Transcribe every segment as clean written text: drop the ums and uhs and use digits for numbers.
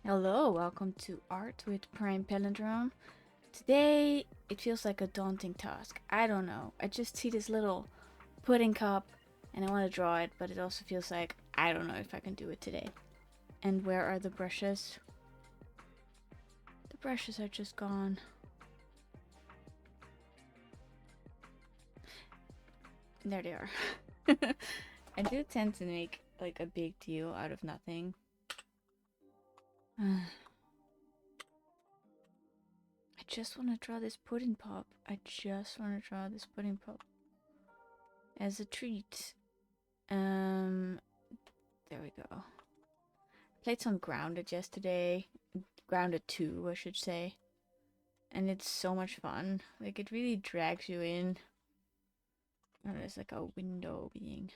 Hello, welcome to Art with Prime Palindrome. Today, it feels like a daunting task. I don't know. I just see this little pudding cup and I want to draw it, but it also feels like I don't know if I can do it today. And where are the brushes? The brushes are just gone. There they are. I do tend to make like a big deal out of nothing. I just want to draw this pudding pop. I just want to draw this pudding pop as a treat. There we go. Played some Grounded yesterday. Grounded 2, I should say. And it's so much fun. Like, it really drags you in. And there's like a window being.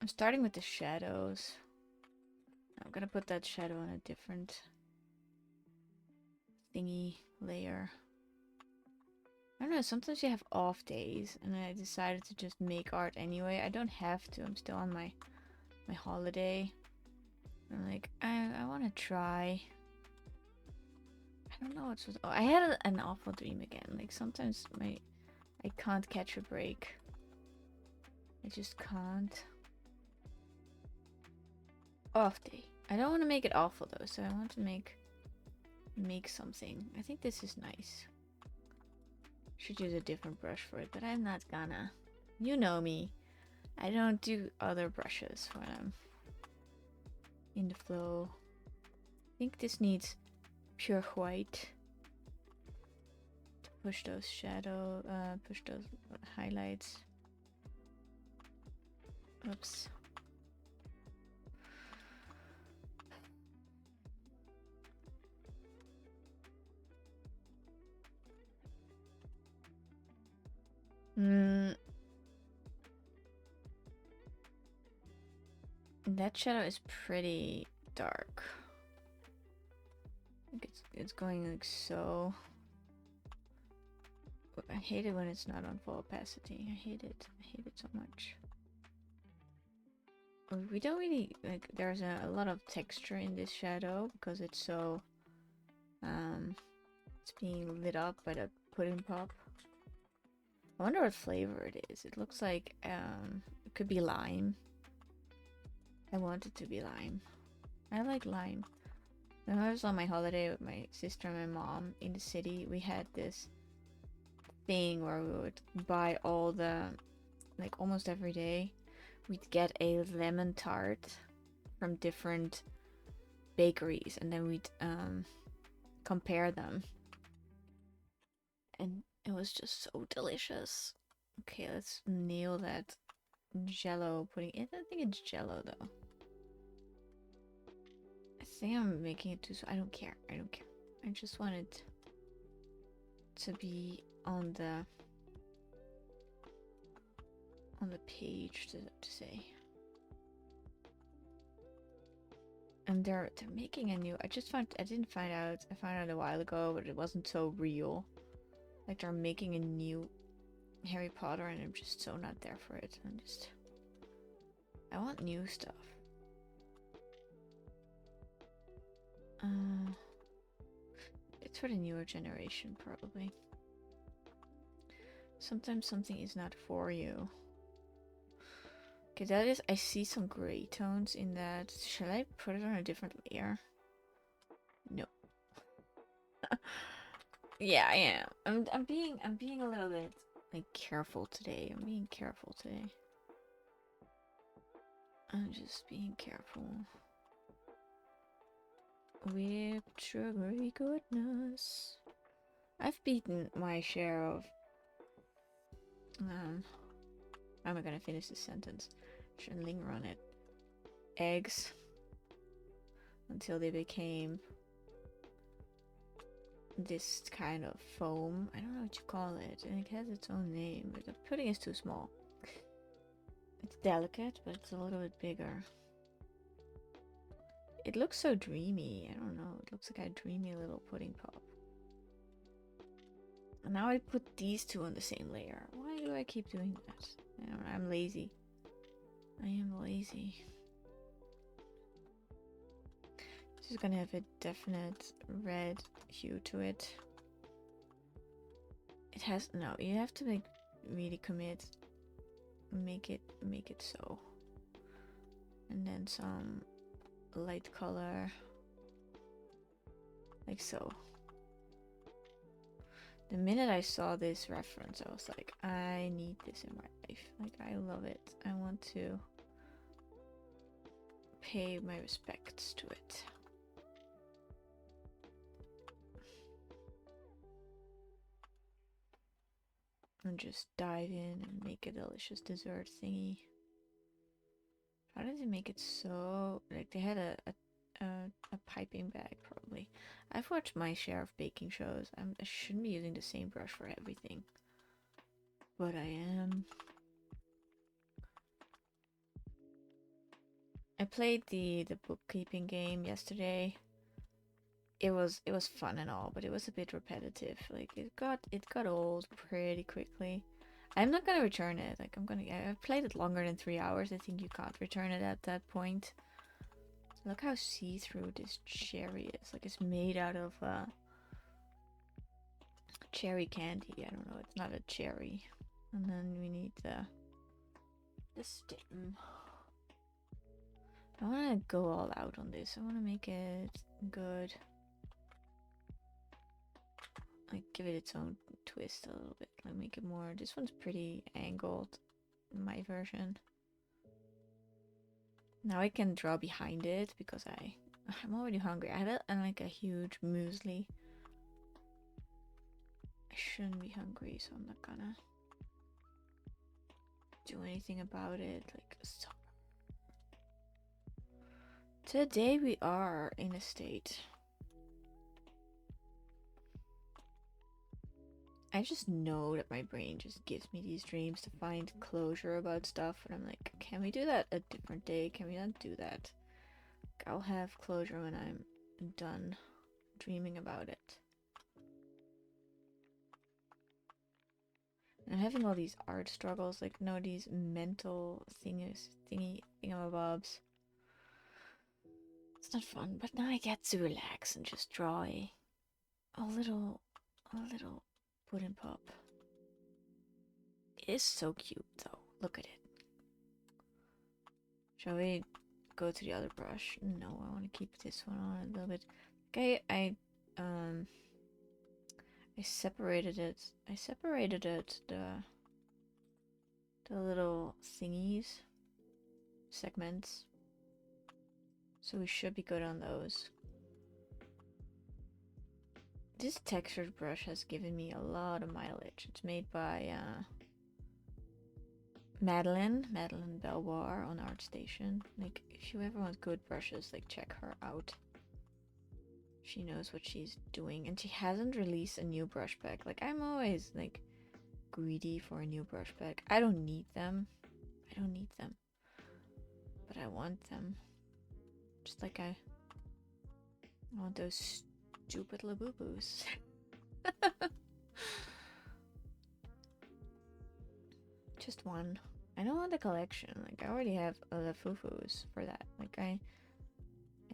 I'm starting with the shadows. I'm gonna put that shadow on a different thingy layer. I don't know, sometimes you have off days, and I decided to just make art anyway. I don't have to, I'm still on my holiday. I'm like, I want to try. I don't know what's. Oh, I had an awful dream again. Like sometimes I can't catch a break. I just can't. Off day. I don't want to make it awful though, so I want to make something. I think this is nice. Should use a different brush for it, but I'm not gonna. You know me. I don't do other brushes when I'm in the flow. I think this needs pure white to push those push those highlights. Oops. That shadow is pretty dark. Like it's going like so. I hate it when it's not on full opacity. I hate it. I hate it so much. We don't really like. There's a lot of texture in this shadow because it's so. It's being lit up by the pudding pop. I wonder what flavor it is. It looks like it could be lime. I want it to be lime. I like lime. When I was on my holiday with my sister and my mom in the city, we had this thing where we would buy all the, like almost every day, we'd get a lemon tart from different bakeries and then we'd compare them. And it was just so delicious. Okay, let's nail that jello pudding. I don't think it's jello though. I think I'm making it too. I don't care. I don't care. I just want it to be on the page to say. And they're making a new. I didn't find out. I found out a while ago, but it wasn't so real. Like they're making a new Harry Potter, and I'm just so not there for it. I want new stuff. It's for the newer generation, probably. Sometimes something is not for you. Okay, that is. I see some gray tones in that. Shall I put it on a different layer? No. Yeah, I am. I'm being a little bit like careful today. I'm being careful today. I'm just being careful. Whipped sugary goodness. I've beaten my share of how am I gonna finish this sentence? Should linger on it. Eggs until they became this kind of foam. I don't know what you call it, and it has its own name, but the pudding is too small. It's delicate, but it's a little bit bigger. It looks so dreamy. I don't know. It looks like a dreamy little pudding pop. And now I put these two on the same layer. Why do I keep doing that? I don't know. I'm lazy. I am lazy. This is gonna have a definite red hue to it. It has no. You have to like really commit. Make it so. And then some light color, like so. The minute I saw this reference, I was like, I need this in my life. Like, I love it. I want to pay my respects to it. And just dive in and make a delicious dessert thingy. How did they make it so... Like, they had a piping bag, probably. I've watched my share of baking shows. I shouldn't be using the same brush for everything. But I am. I played the bookkeeping game yesterday. It was fun and all, but it was a bit repetitive. Like it got old pretty quickly. I'm not gonna return it. Like I've played it longer than 3 hours. I think you can't return it at that point. Look how see-through this cherry is. Like it's made out of cherry candy. I don't know. It's not a cherry. And then we need the stem. I want to go all out on this. I want to make it good. Like give it its own twist a little bit. Like make it more. This one's pretty angled in my version. Now I can draw behind it because I'm already hungry. I had like a huge muesli. I shouldn't be hungry, so I'm not gonna do anything about it. Like so. Today we are in a state. I just know that my brain just gives me these dreams to find closure about stuff, and I'm like, can we do that a different day? Can we not do that? I'll have closure when I'm done dreaming about it. And I'm having all these art struggles, like no, these mental thingamabobs. It's not fun, but now I get to relax and just draw a little pudding pop. It is so cute though. Look at it. Shall we go to the other brush? No, I want to keep this one on a little bit. Okay, I separated it. The little thingies, segments. So we should be good on those. This textured brush has given me a lot of mileage. It's made by Madeline Belvoir on ArtStation. Like, if you ever want good brushes, like, check her out. She knows what she's doing, and she hasn't released a new brush pack. Like, I'm always, like, greedy for a new brush pack. I don't need them. But I want them. Just like I want those stupid Labubu's. Just one. I don't want the collection. Like I already have the Fufus for that. Like I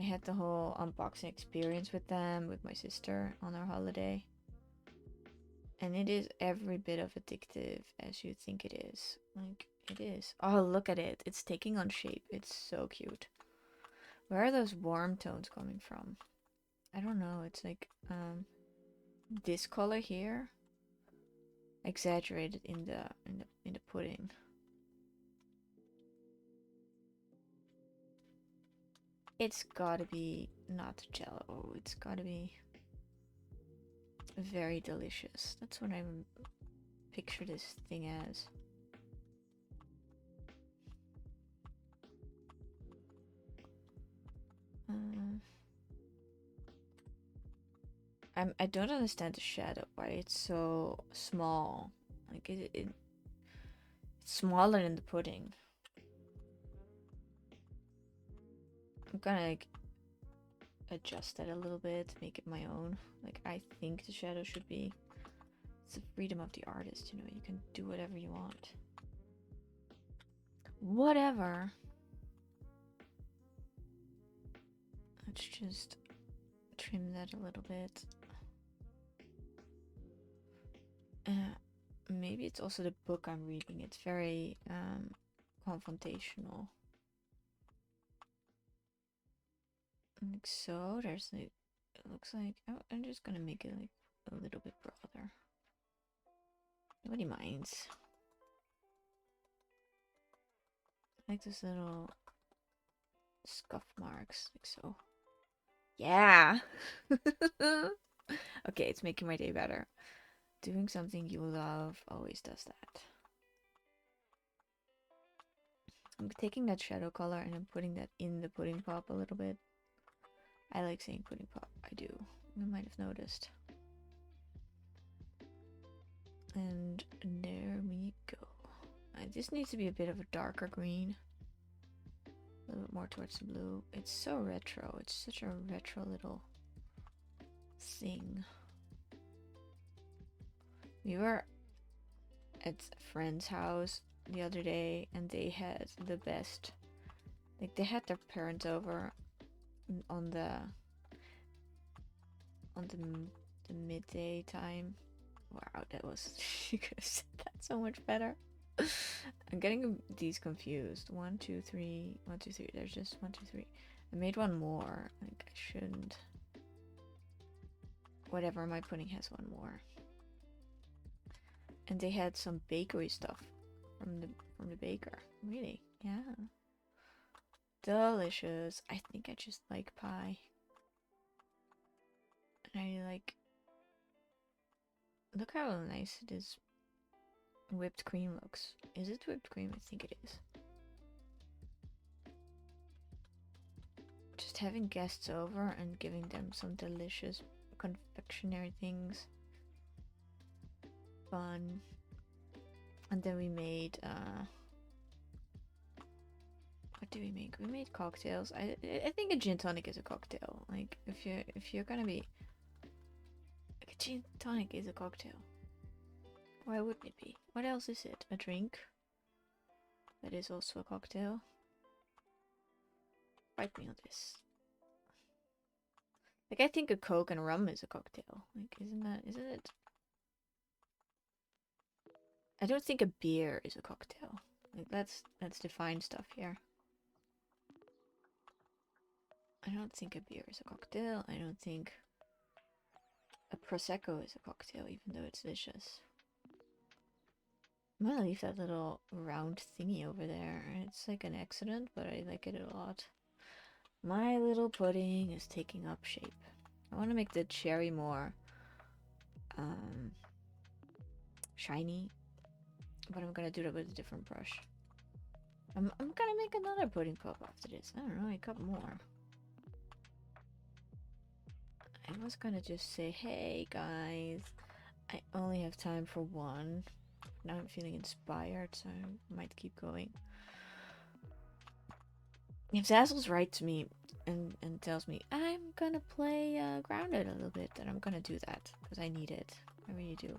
had the whole unboxing experience with them with my sister on our holiday. And it is every bit of addictive as you think it is. Like it is. Oh, look at it. It's taking on shape. It's so cute. Where are those warm tones coming from? I don't know. It's like this color here exaggerated in the pudding. It's gotta be not Jello. It's gotta be very delicious. That's what I picture this thing as. I don't understand the shadow. Why it's so small? Like it's smaller than the pudding. I'm gonna like adjust that a little bit, make it my own. Like I think the shadow should be. It's the freedom of the artist, you know. You can do whatever you want. Whatever. Let's just trim that a little bit. Maybe it's also the book I'm reading. It's very confrontational. Like so, there's like, it looks like, oh, I'm just gonna make it like a little bit broader. Nobody minds. Like this little scuff marks, like so. Yeah! Okay, it's making my day better. Doing something you love always does that. I'm taking that shadow color and I'm putting that in the pudding pop a little bit. I like saying pudding pop, I do. You might have noticed. And there we go. This needs to be a bit of a darker green. A little bit more towards the blue. It's so retro. It's such a retro little thing. We were at a friend's house the other day and they had the best. Like they had their parents over on the midday time. Wow, that was you could have said that so much better. I'm getting these confused. 1, 2, 3, 1, 2, 3. There's just 1, 2, 3. I made one more. Like I shouldn't. Whatever, my pudding has one more. And they had some bakery stuff from the baker. Really? Yeah. Delicious. I think I just like pie. And I like. Look how nice it is. Whipped cream looks. Is it whipped cream? I think it is. Just having guests over and giving them some delicious confectionery things. Fun. And then we made what did we make? We made cocktails. I think a gin tonic is a cocktail. Like if you're gonna be like a gin tonic is a cocktail. Why wouldn't it be? What else is it? A drink? That is also a cocktail. Fight me on this. Like I think a Coke and rum is a cocktail. Like isn't it? I don't think a beer is a cocktail. Like let's define stuff here. I don't think a beer is a cocktail. I don't think a prosecco is a cocktail, even though it's delicious. I'm gonna leave that little round thingy over there. It's like an accident, but I like it a lot. My little pudding is taking up shape. I want to make the cherry more shiny, but I'm gonna do that with a different brush. I'm gonna make another pudding pop after this. I don't know, a couple more. I was gonna just say, hey guys, I only have time for one. Now I'm feeling inspired, so I might keep going. If Zazzle's writes me and tells me I'm gonna play Grounded a little bit, then I'm gonna do that because I need it. I really do.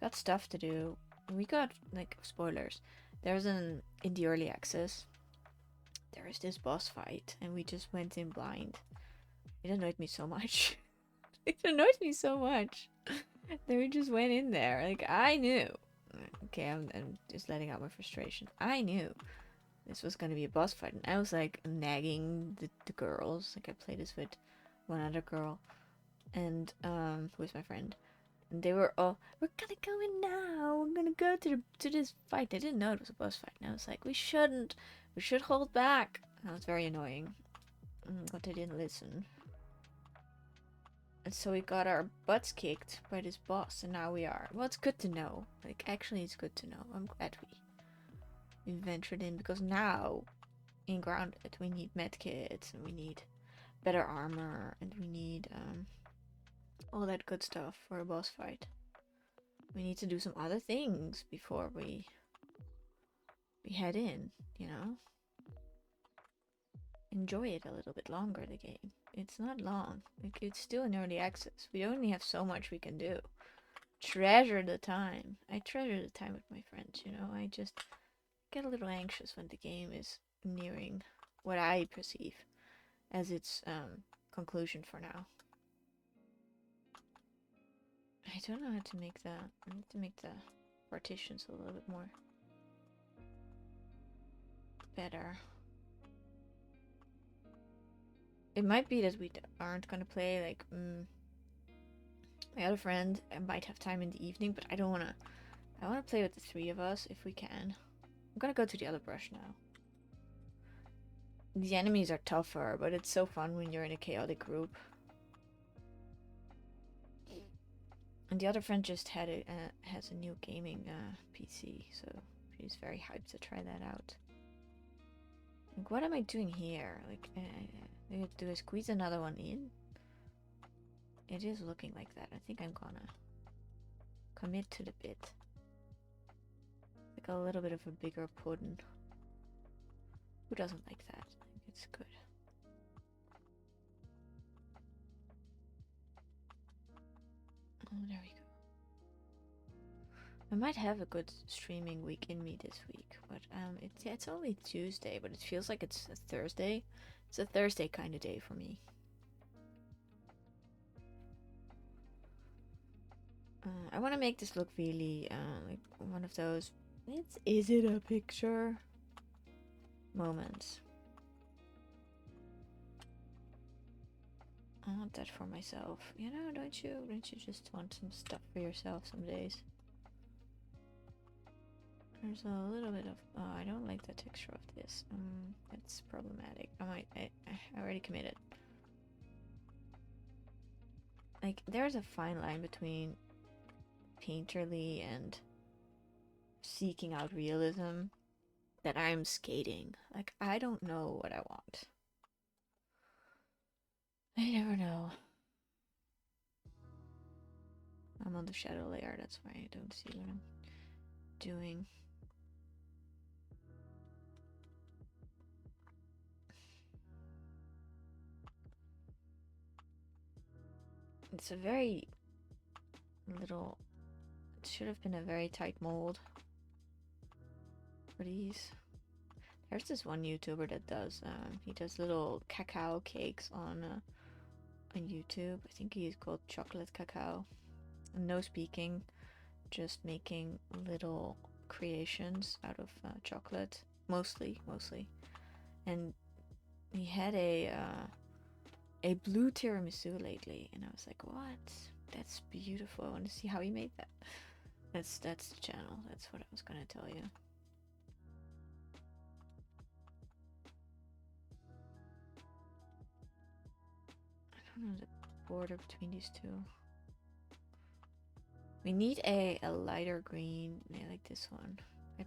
Got stuff to do. We got like spoilers. There's in the early access. There is this boss fight, and we just went in blind. It annoyed me so much. It annoyed me so much. Then we just went in there. Like I knew. Okay, I'm just letting out my frustration. I knew this was gonna be a boss fight, and I was like nagging the girls. Like I played this with one other girl, and who is my friend, and they were all, "We're gonna go in now. We're gonna go to this fight." They didn't know it was a boss fight, and I was like, "We shouldn't. We should hold back." And that was very annoying, but they didn't listen. And so we got our butts kicked by this boss, and now we are. Well, it's good to know. Like actually, it's good to know. I'm glad we ventured in, because now in Grounded we need medkits and we need better armor and we need all that good stuff for a boss fight. We need to do some other things before we head in, you know? Enjoy it a little bit longer, the game. It's not long. Like, it's still in early access. We only have so much we can do. Treasure the time. I treasure the time with my friends, you know? I just get a little anxious when the game is nearing what I perceive as its conclusion for now. I don't know how to make the. I need to make the partitions a little bit more better. It might be that we aren't gonna play. Like, my other friend might have time in the evening, but I don't wanna. I wanna play with the three of us if we can. I'm gonna go to the other brush now. The enemies are tougher, but it's so fun when you're in a chaotic group. And the other friend just had has a new gaming PC, so she's very hyped to try that out. Like, what am I doing here? Like, do I squeeze another one in? It is looking like that. I think I'm gonna commit to the bit. Like a little bit of a bigger pudding. Who doesn't like that? I think it's good. Oh, there we go. I might have a good streaming week in me this week, but it's only Tuesday, but it feels like it's a Thursday. It's a Thursday kind of day for me. I want to make this look really like one of those. Is it a picture? Moments. I want that for myself. You know, don't you? Don't you just want some stuff for yourself some days? There's a little bit of. Oh, I don't like the texture of this. It's problematic. I already committed. Like, there's a fine line between painterly and seeking out realism that I'm skating. Like, I don't know what I want. I never know. I'm on the shadow layer, that's why I don't see what I'm doing. It's a very little. It should have been a very tight mold for these. There's this one YouTuber that does. He does little cacao cakes on YouTube. I think he's called Chocolate Cacao. No speaking, just making little creations out of chocolate, mostly. And he had a blue tiramisu lately, and I was like, what? That's beautiful. I want to see how he made that. That's the channel. That's what I was gonna tell you. I don't know the border between these two. We need a lighter green. I like this one. I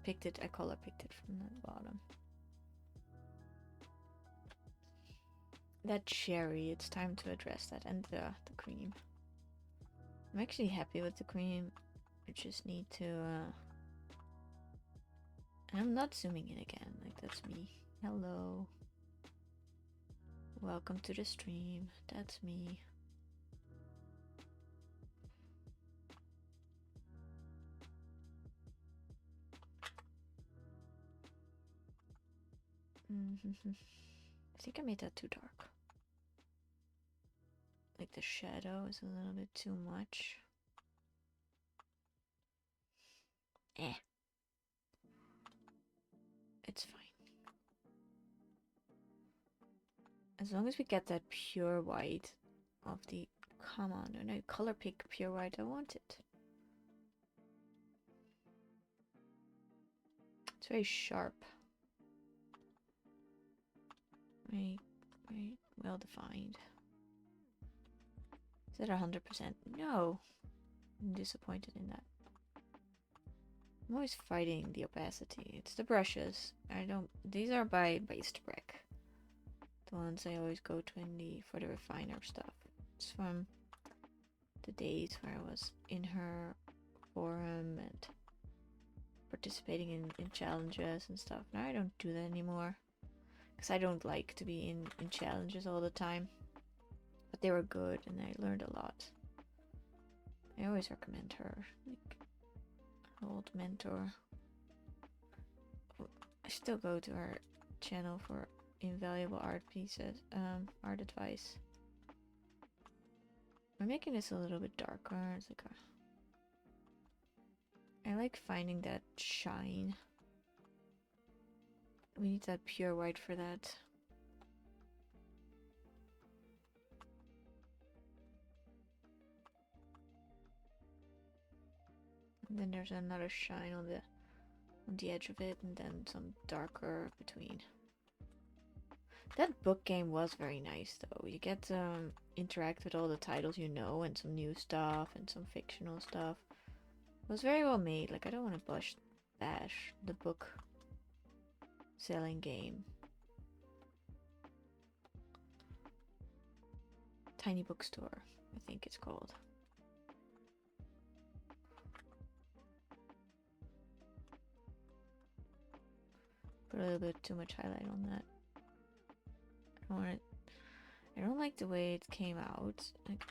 color picked it from the bottom. That cherry, it's time to address that, and the cream. I'm actually happy with the cream. I just need to and I'm not zooming in again, like that's me. Hello. Welcome to the stream. That's me. I think I made that too dark. Like the shadow is a little bit too much. It's fine. As long as we get that pure white of the... Come on, no, color pick pure white. I want it. It's very sharp. Very well defined. Is that 100%? No. I'm disappointed in that. I'm always fighting the opacity. It's the brushes. These are by Based Brick. The ones I always go to for the refiner stuff. It's from the days where I was in her forum and participating in challenges and stuff. Now I don't do that anymore. Because I don't like to be in challenges all the time. But they were good and I learned a lot. I always recommend her. Like, an old mentor. I still go to her channel for invaluable art pieces, art advice. I'm making this a little bit darker. It's like I like finding that shine. We need that pure white for that. And then there's another shine on the edge of it, and then some darker between. That book game was very nice though. You get to interact with all the titles you know, and some new stuff and some fictional stuff. It was very well made. Like, I don't want to bash the book selling game. Tiny Bookstore, I think it's called. Put a little bit too much highlight on that. I don't like the way it came out. Like,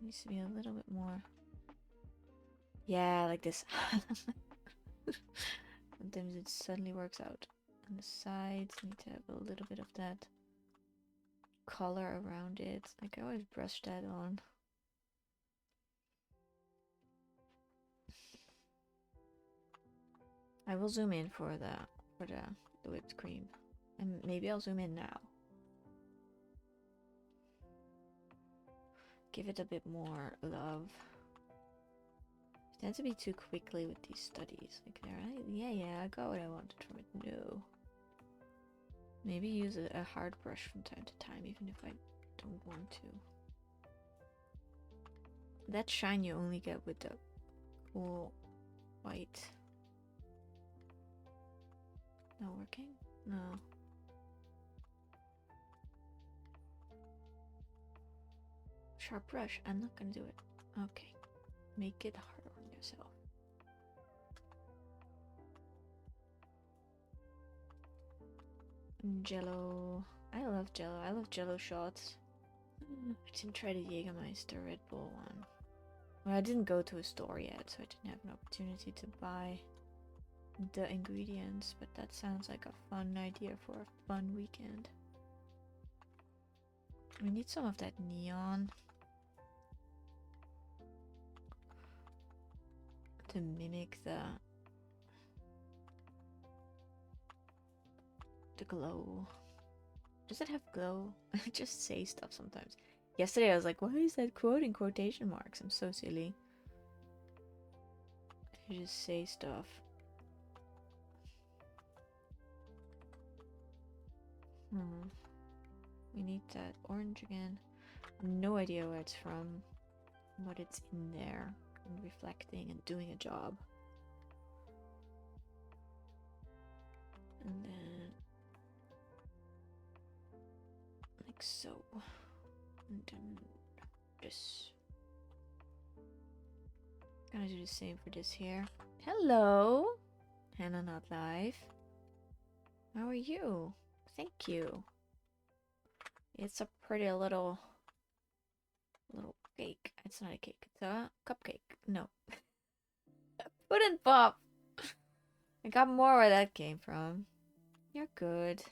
needs to be a little bit more. Yeah, like this. Sometimes it suddenly works out. And the sides need to have a little bit of that color around it. Like, I always brush that on. I will zoom in for the whipped cream. And maybe I'll zoom in now. Give it a bit more love. I tend to be too quickly with these studies. Like, yeah, I got what I wanted from it. No. Maybe use a hard brush from time to time, even if I don't want to. That shine you only get with the cool white. Not working? No. Sharp brush. I'm not gonna do it. Okay. Make it harder on yourself. Jello. I love Jello. I love Jello shots. I didn't try the Jägermeister Red Bull one. Well, I didn't go to a store yet, so I didn't have an opportunity to buy the ingredients, but that sounds like a fun idea for a fun weekend. We need some of that neon to mimic the glow. Does it have glow? I just say stuff sometimes. Yesterday I was like, why is that quote in quotation marks? I'm so silly. I just say stuff. We need that orange again. No idea where it's from, but it's in there and reflecting and doing a job. And then like so. And then this. Gonna do the same for this here. Hello, Hannah Not Live. How are you? Thank you. It's a pretty little cake. It's not a cake. It's a cupcake. No. Pudding pop. I got more where that came from. You're good.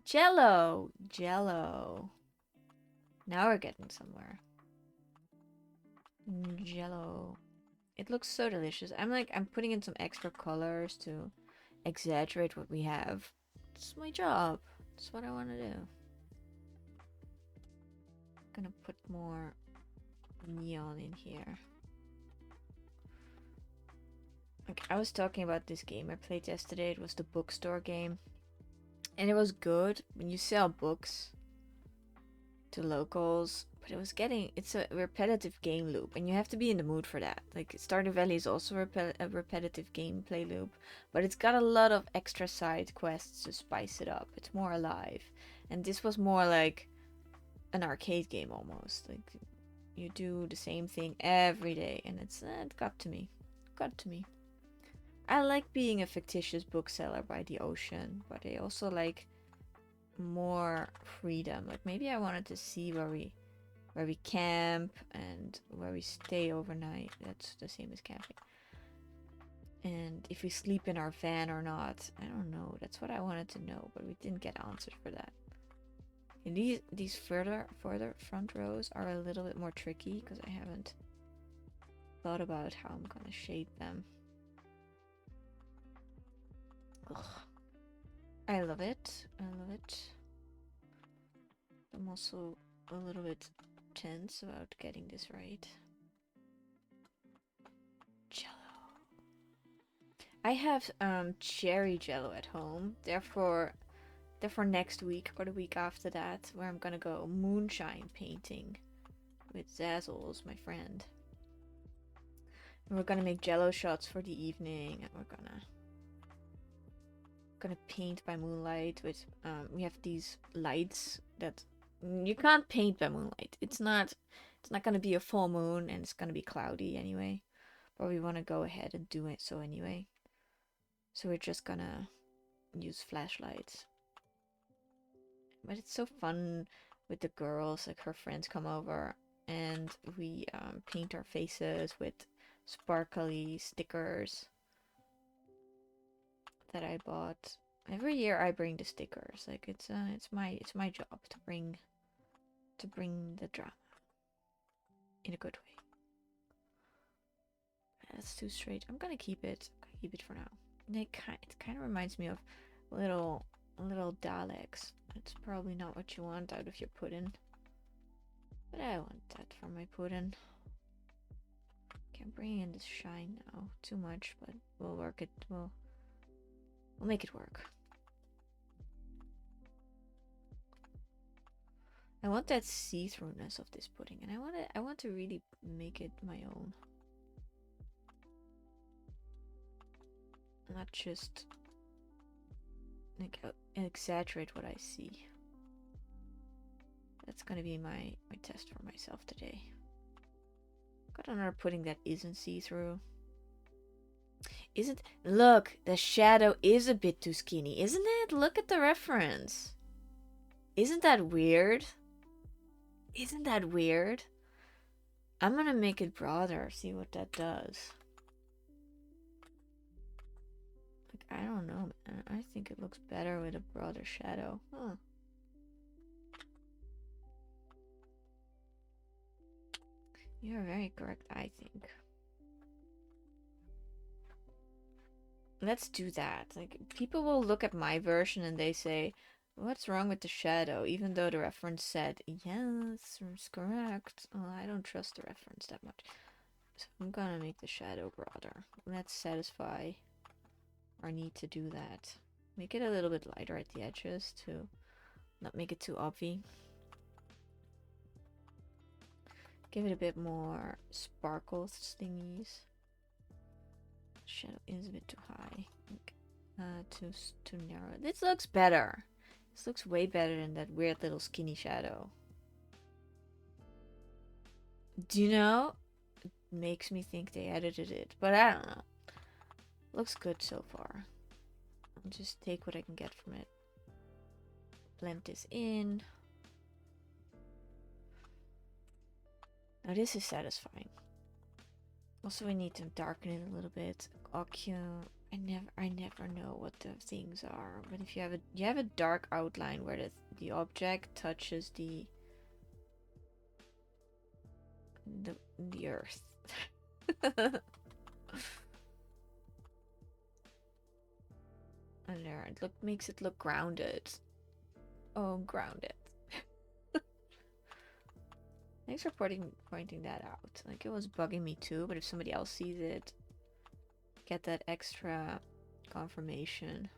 Jello. Jello. Now we're getting somewhere. Jello. It looks so delicious. I'm putting in some extra colors to exaggerate what we have. It's my job. It's what I want to do. Gonna put more neon in here. Like, I was talking about this game I played yesterday. It was the bookstore game. And it was good when you sell books to locals. But it's a repetitive game loop. And you have to be in the mood for that. Like, Stardew Valley is also a repetitive gameplay loop. But it's got a lot of extra side quests to spice it up. It's more alive. And this was more like an arcade game almost. Like, you do the same thing every day. And it got to me. Got to me. I like being a fictitious bookseller by the ocean, but I also like more freedom. Like, maybe I wanted to see where we camp and where we stay overnight. That's the same as camping. And if we sleep in our van or not, I don't know. That's what I wanted to know, but we didn't get answers for that. And these further front rows are a little bit more tricky because I haven't thought about how I'm gonna shape them. Ugh. I love it. I love it. I'm also a little bit tense about getting this right. Jello. I have cherry jello at home. Therefore next week or the week after that, where I'm gonna go moonshine painting with Zazzles, my friend. And we're gonna make jello shots for the evening, and we're gonna paint by moonlight with we have these lights that you can't paint by moonlight. It's not gonna be a full moon, and it's gonna be cloudy anyway. But we want to go ahead and do it so anyway. So we're just gonna use flashlights. But it's so fun with the girls, like her friends come over and we paint our faces with sparkly stickers that I bought. Every year I bring the stickers. Like it's my job to bring the drama in a good way. That's too straight. I'm gonna keep it. For now. And it kind of reminds me of little Daleks. It's probably not what you want out of your pudding, but I want that for my pudding. Can't bring in this shine now too much, but we'll work it. We'll make it work. I want that see-throughness of this pudding, and I want to really make it my own. Not just like exaggerate what I see. That's gonna be my test for myself today. Got another pudding that isn't see-through. Look, the shadow is a bit too skinny, isn't it? Look at the reference. Isn't that weird? Isn't that weird? I'm gonna make it broader, see what that does. I don't know, man. I think it looks better with a broader shadow. Huh. You're very correct, I think. Let's do that. Like, people will look at my version and they say, what's wrong with the shadow? Even though the reference said, yes, it's correct. Well, I don't trust the reference that much. So I'm gonna make the shadow broader. Let's satisfy our need to do that. Make it a little bit lighter at the edges to not make it too obvious. Give it a bit more sparkle thingies. Shadow is a bit too high. Too narrow. This looks better. This looks way better than that weird little skinny shadow. Do you know? It makes me think they edited it, but I don't know. Looks good so far. I'll just take what I can get from it. Blend this in. Now this is satisfying. Also, we need to darken it a little bit. Occhio. I never know what the things are. But if you have a dark outline where the object touches the earth. And there, it makes it look grounded. Oh, grounded. Thanks for pointing that out. Like, it was bugging me too, but if somebody else sees it, get that extra confirmation.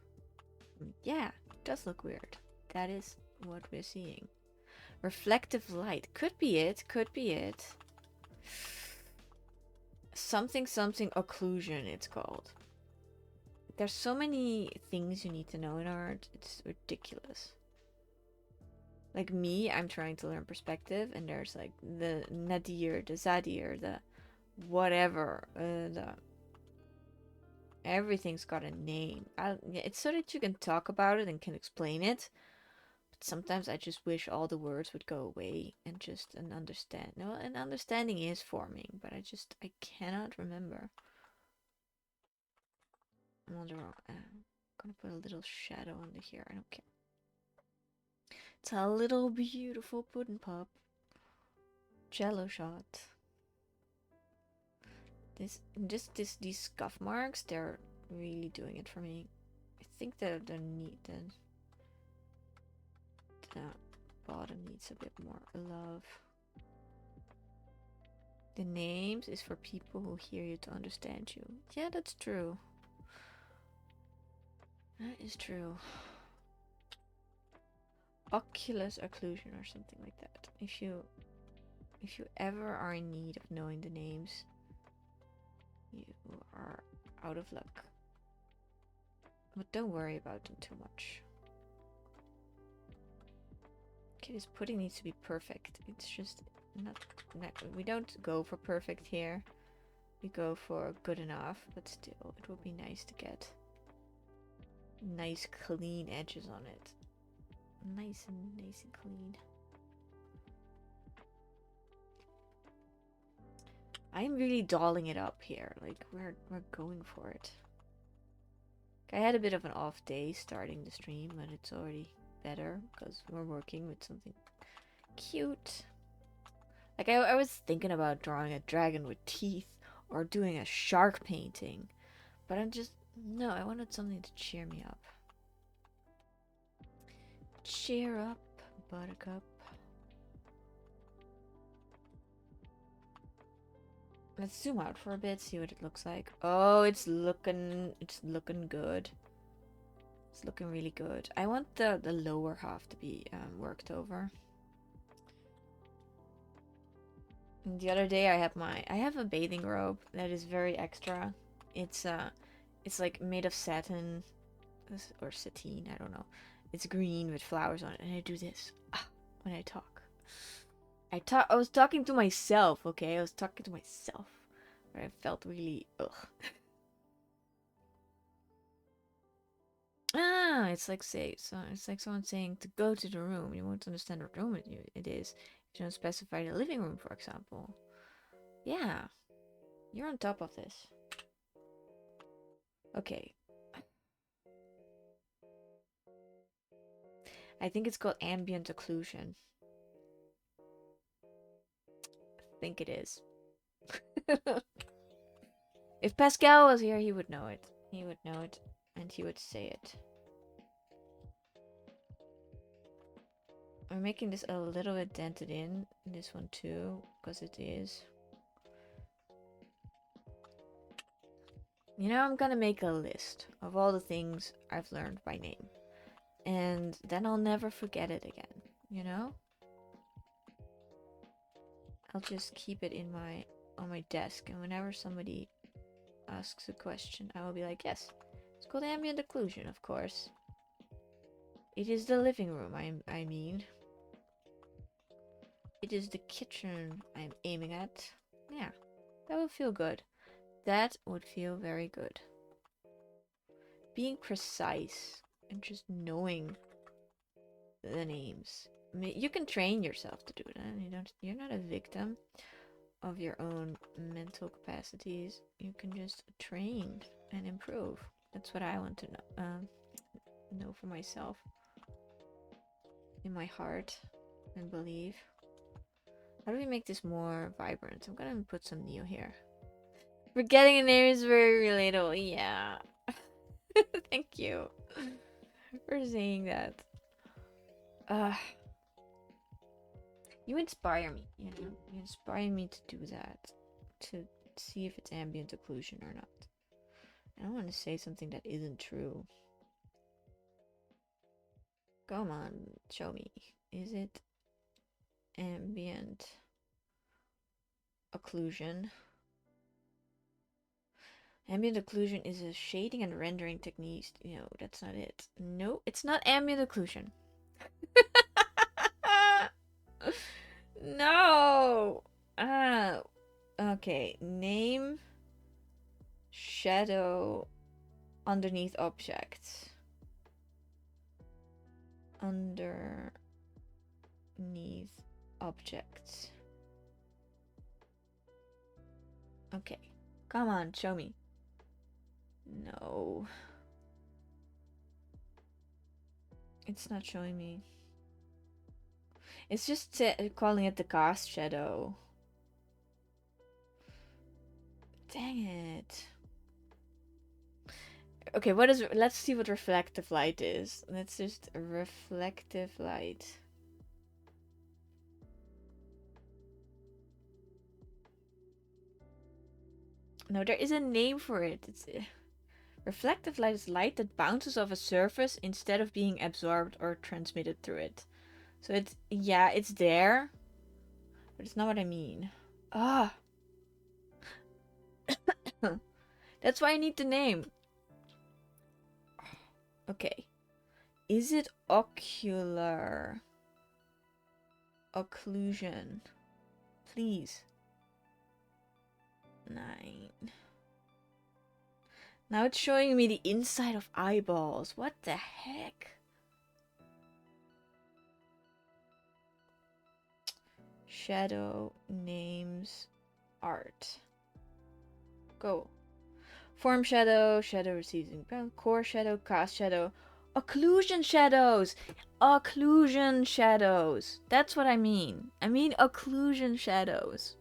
Yeah, it does look weird. That is what we're seeing. Reflective light. Could be it. Could be it. Something occlusion it's called. There's so many things you need to know in art. It's ridiculous. Like me, I'm trying to learn perspective, and there's like the nadir, the zadir, the whatever, everything's got a name. It's so that you can talk about it and can explain it. But sometimes I just wish all the words would go away and just understand. No, an understanding is forming, but I cannot remember. I'm on the wrong. I'm gonna put a little shadow under here. I don't care. It's a little beautiful pudding pop. Jello shot. These scuff marks, they're really doing it for me. I think the bottom needs a bit more love. The names is for people who hear you to understand you. Yeah, that's true. That is true. Oculus occlusion or something like that. If you ever are in need of knowing the names, you are out of luck. But don't worry about them too much. Okay, this pudding needs to be perfect. It's just not we don't go for perfect here. We go for good enough, but still, it would be nice to get nice clean edges on it. Nice and clean. I'm really dolling it up here. Like we're going for it. I had a bit of an off day starting the stream, but it's already better because we're working with something cute. Like I was thinking about drawing a dragon with teeth or doing a shark painting, but I'm just no, I wanted something to cheer me up. Cheer up, buttercup. Let's zoom out for a bit, see what it looks like. Oh, it's looking good. It's looking really good. I want the lower half to be worked over. And the other day I have a bathing robe that is very extra. It's like made of satin or sateen, I don't know. It's green with flowers on it, and I do this when I talk. I was talking to myself, okay? I was talking to myself. But I felt really ugh. It's like it's like someone saying to go to the room. You won't understand what room it is. If you don't specify the living room, for example. Yeah. You're on top of this. Okay. I think it's called ambient occlusion. I think it is. If Pascal was here, he would know it. He would know it, and he would say it. I'm making this a little bit dented in this one too, because it is. You know, I'm gonna make a list of all the things I've learned by name. And then I'll never forget it again, you know? I'll just keep it on my desk, and whenever somebody asks a question, I will be like, yes, it's called ambient occlusion, of course. It is the living room, I mean. It is the kitchen I'm aiming at. Yeah, that would feel good. That would feel very good. Being precise and just knowing the names. I mean, you can train yourself to do that. You're not a victim of your own mental capacities. You can just train and improve. That's what I want to know for myself. In my heart and believe. How do we make this more vibrant? I'm gonna put some Neo here. Forgetting a name is very relatable. Yeah. Thank you for saying that. You inspire me, you know? You inspire me to do that. To see if it's ambient occlusion or not. I don't want to say something that isn't true. Come on, show me. Is it ambient occlusion? Ambient occlusion is a shading and rendering technique. You know, that's not it. No, it's not ambient occlusion. No. Okay. Name shadow underneath objects. Underneath objects. Okay. Come on, show me. No. It's not showing me. It's just calling it the cast shadow. Dang it. Okay, what is... Let's see what reflective light is. Let's just... Reflective light. No, there is a name for it. It's... reflective light is light that bounces off a surface instead of being absorbed or transmitted through it. So it's... Yeah, it's there. But it's not what I mean. Ah! That's why I need the name. Okay. Is it ocular occlusion? Please. 9. Now it's showing me the inside of eyeballs. What the heck? Shadow names art. Go. Form shadow, shadow receiving core shadow, cast shadow, occlusion shadows. Occlusion shadows. That's what I mean. I mean occlusion shadows.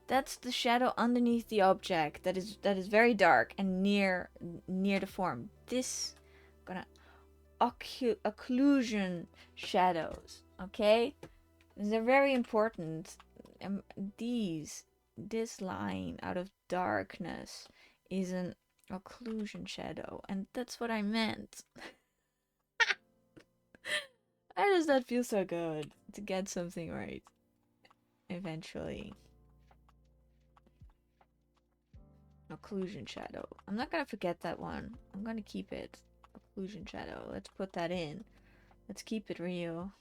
That's the shadow underneath the object that is very dark and near the form. This gonna occlusion shadows. Okay, they're very important. This line out of darkness is an occlusion shadow, and that's what I meant. Why does that feel so good to get something right eventually? Occlusion shadow. I'm not gonna forget that one. I'm gonna keep it. Occlusion shadow. Let's put that in. Let's keep it real.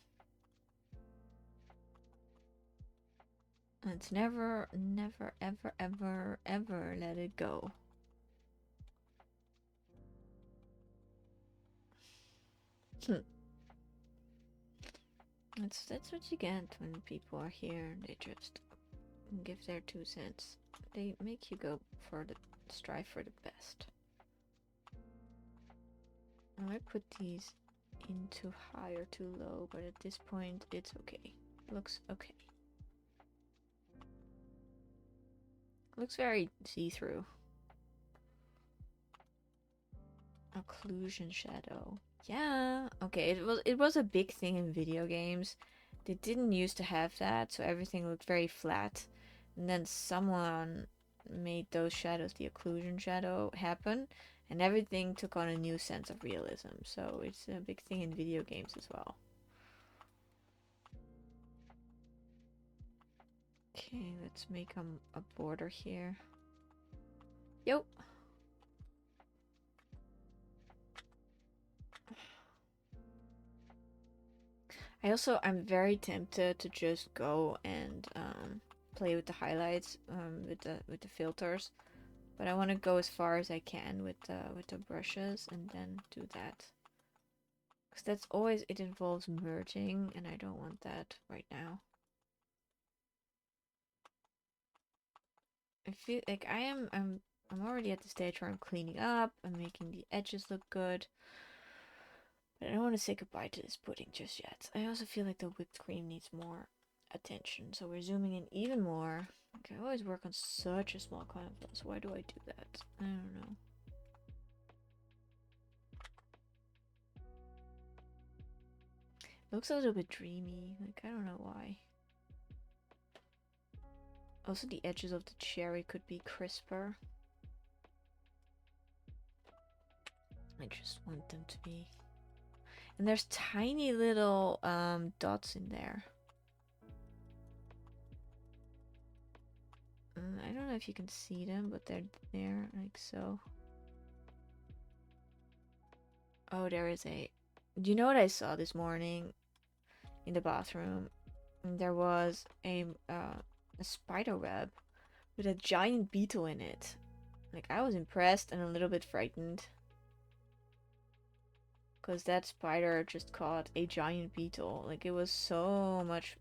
Let's never, never, ever, ever, ever let it go. That's what you get when people are here. They just give their 2 cents. They make you go for the strive for the best. I might put these in too high or too low, but at this point it's okay. Looks okay. Looks very see-through. Occlusion shadow. Yeah. Okay, it was a big thing in video games. They didn't used to have that, so everything looked very flat. And then someone made those shadows, the occlusion shadow, happen, and everything took on a new sense of realism. So it's a big thing in video games as well. Okay, let's make a border here. Yo. I'm very tempted to just go and play with the highlights, with the filters, but I want to go as far as I can with the brushes and then do that, because that's always, it involves merging, and I don't want that right now. I feel like I'm already at the stage where I'm cleaning up, I'm making the edges look good. But I don't want to say goodbye to this pudding just yet. I also feel like the whipped cream needs more attention, so we're zooming in even more. Okay, I always work on such a small canvas. Why do I do that? I don't know. It looks a little bit dreamy. Like, I don't know why. Also, the edges of the cherry could be crisper. I just want them to be. And there's tiny little dots in there. I don't know if you can see them, but they're there, like so. Oh, there is a... Do you know what I saw this morning in the bathroom? There was a spider web with a giant beetle in it. Like, I was impressed and a little bit frightened, because that spider just caught a giant beetle. Like, it was so much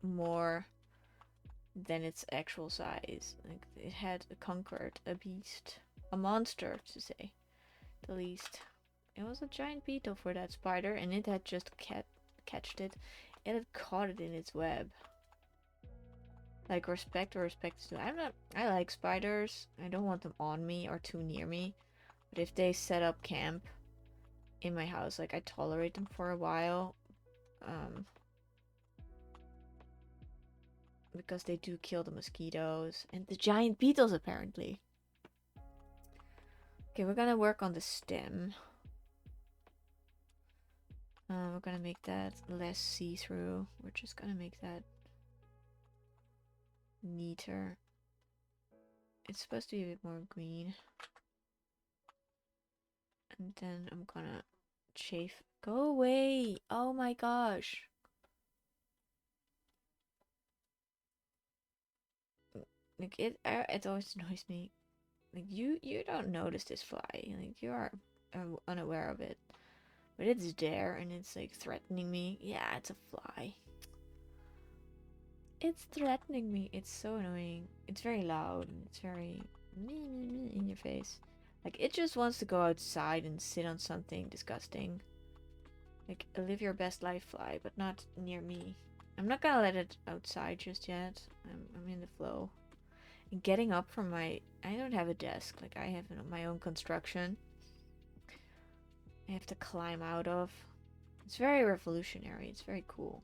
more than its actual size. Like, it had conquered a beast, a monster to say the least. It was a giant beetle for that spider, and it had just catched it. It had caught it in its web. Like, respect or respect is due. I like spiders. I don't want them on me or too near me. But if they set up camp in my house, like, I tolerate them for a while. Because they do kill the mosquitoes and the giant beetles, apparently. Okay, we're gonna work on the stem. We're gonna make that less see-through. We're just gonna make that neater. It's supposed to be a bit more green. And then I'm gonna chafe. Go away! Oh my gosh! Like, it always annoys me. Like, you don't notice this fly. Like, you are unaware of it. But it's there and it's like threatening me. Yeah, it's a fly. It's threatening me. It's so annoying. It's very loud and it's very in your face. Like, it just wants to go outside and sit on something disgusting. Like, live your best life, fly, but not near me. I'm not gonna let it outside just yet. I'm in the flow. And getting up from my... I don't have a desk. Like, I have my own construction. I have to climb out of. It's very revolutionary. It's very cool.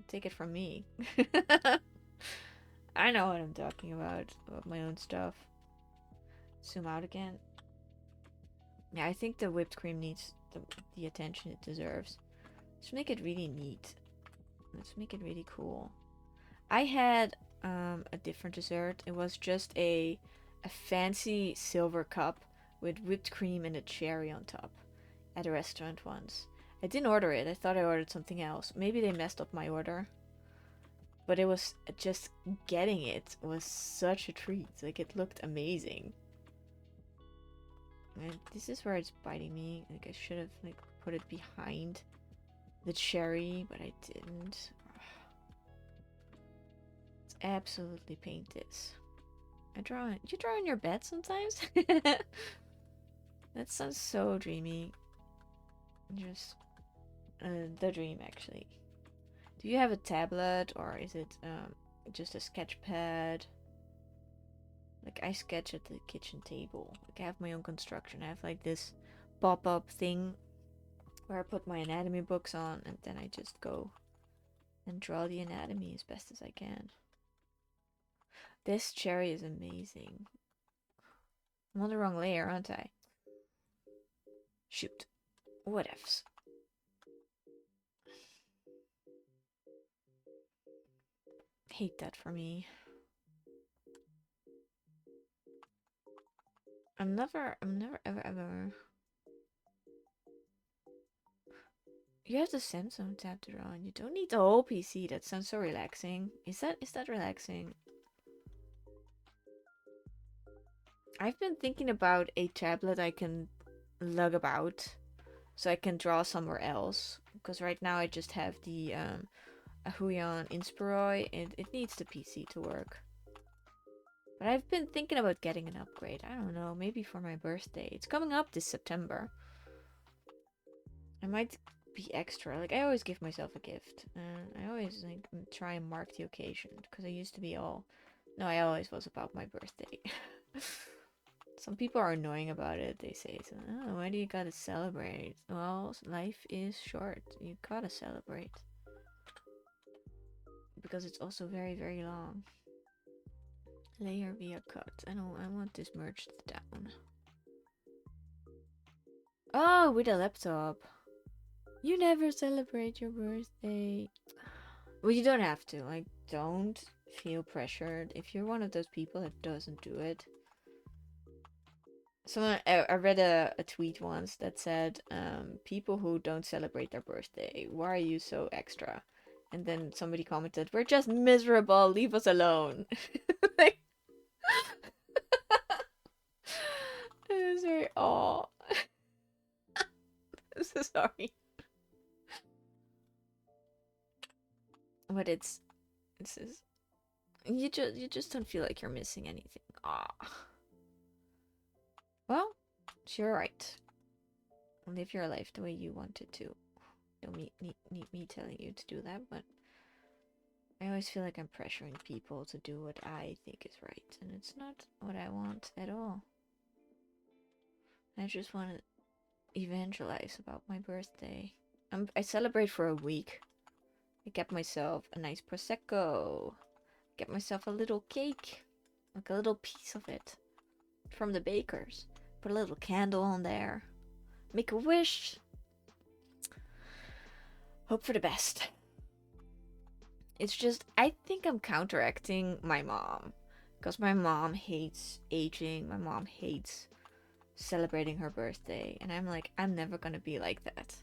Take it from me. I know what I'm talking about my own stuff. Zoom out again. Yeah, I think the whipped cream needs the attention it deserves. Let's make it really neat. Let's make it really cool. I had a different dessert. It was just a fancy silver cup with whipped cream and a cherry on top at a restaurant once. I didn't order it. I thought I ordered something else. Maybe they messed up my order. But it was just getting it was such a treat. Like, it looked amazing. And this is where it's biting me. Like, I should have like put it behind the cherry, but I didn't. Let's absolutely paint this. You draw in your bed sometimes? That sounds so dreamy. Just the dream, actually. Do you have a tablet or is it just a sketch pad? Like, I sketch at the kitchen table. Like, I have my own construction. I have like this pop-up thing where I put my anatomy books on and then I just go and draw the anatomy as best as I can. This cherry is amazing. I'm on the wrong layer, aren't I? Shoot. What ifs? Hate that for me. I'm never ever. You have the Samsung tab to draw on. You don't need the whole PC. That sounds so relaxing. Is that relaxing? I've been thinking about a tablet I can lug about so I can draw somewhere else. Because right now I just have the Huion Inspiroi and it needs the PC to work. But I've been thinking about getting an upgrade. I don't know, maybe for my birthday. It's coming up this September. I might be extra. Like, I always give myself a gift. I always like try and mark the occasion. Because I used to be all... No, I always was about my birthday. Some people are annoying about it. They say, oh, why do you gotta celebrate? Well, life is short. You gotta celebrate. Because it's also very, very long. Layer via cut. I want this merged down. Oh, with a laptop. You never celebrate your birthday. Well, you don't have to. Like, don't feel pressured. If you're one of those people that doesn't do it. I read a tweet once that said, people who don't celebrate their birthday, why are you so extra? And then somebody commented, we're just miserable, leave us alone. Like, it was very, oh. I'm so sorry. But it's you just don't feel like you're missing anything. Ah. Well, you're right. Live your life the way you want it to. don't need me telling you to do that, but I always feel like I'm pressuring people to do what I think is right, and it's not what I want at all. I just want to evangelize about my birthday. I celebrate for a week. I get myself a nice prosecco. Get myself a little cake, like a little piece of it, from the bakers. Put a little candle on there. Make a wish. Hope for the best. It's just, I think I'm counteracting my mom. Because my mom hates aging. My mom hates celebrating her birthday. And I'm like, I'm never gonna be like that.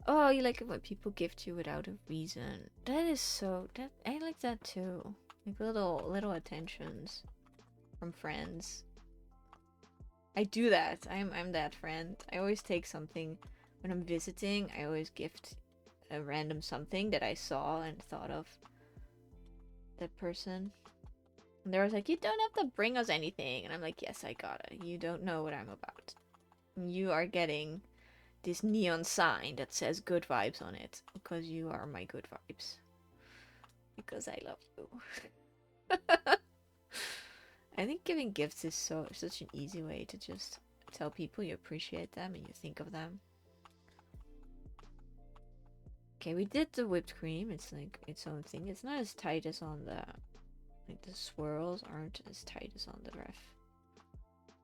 Oh, you like it when people gift you without a reason. That is so... I like that too. Like little attentions from friends. I do that. I'm that friend. I always take something when I'm visiting. I always gift a random something that I saw and thought of that person. And they were like, you don't have to bring us anything. And I'm like, yes, I got it. You don't know what I'm about. You are getting this neon sign that says good vibes on it. Because you are my good vibes. Because I love you. I think giving gifts is such an easy way to just tell people you appreciate them and you think of them. Okay, we did the whipped cream. It's like its own thing. It's not as tight as on the... Like the swirls aren't as tight as on the ref.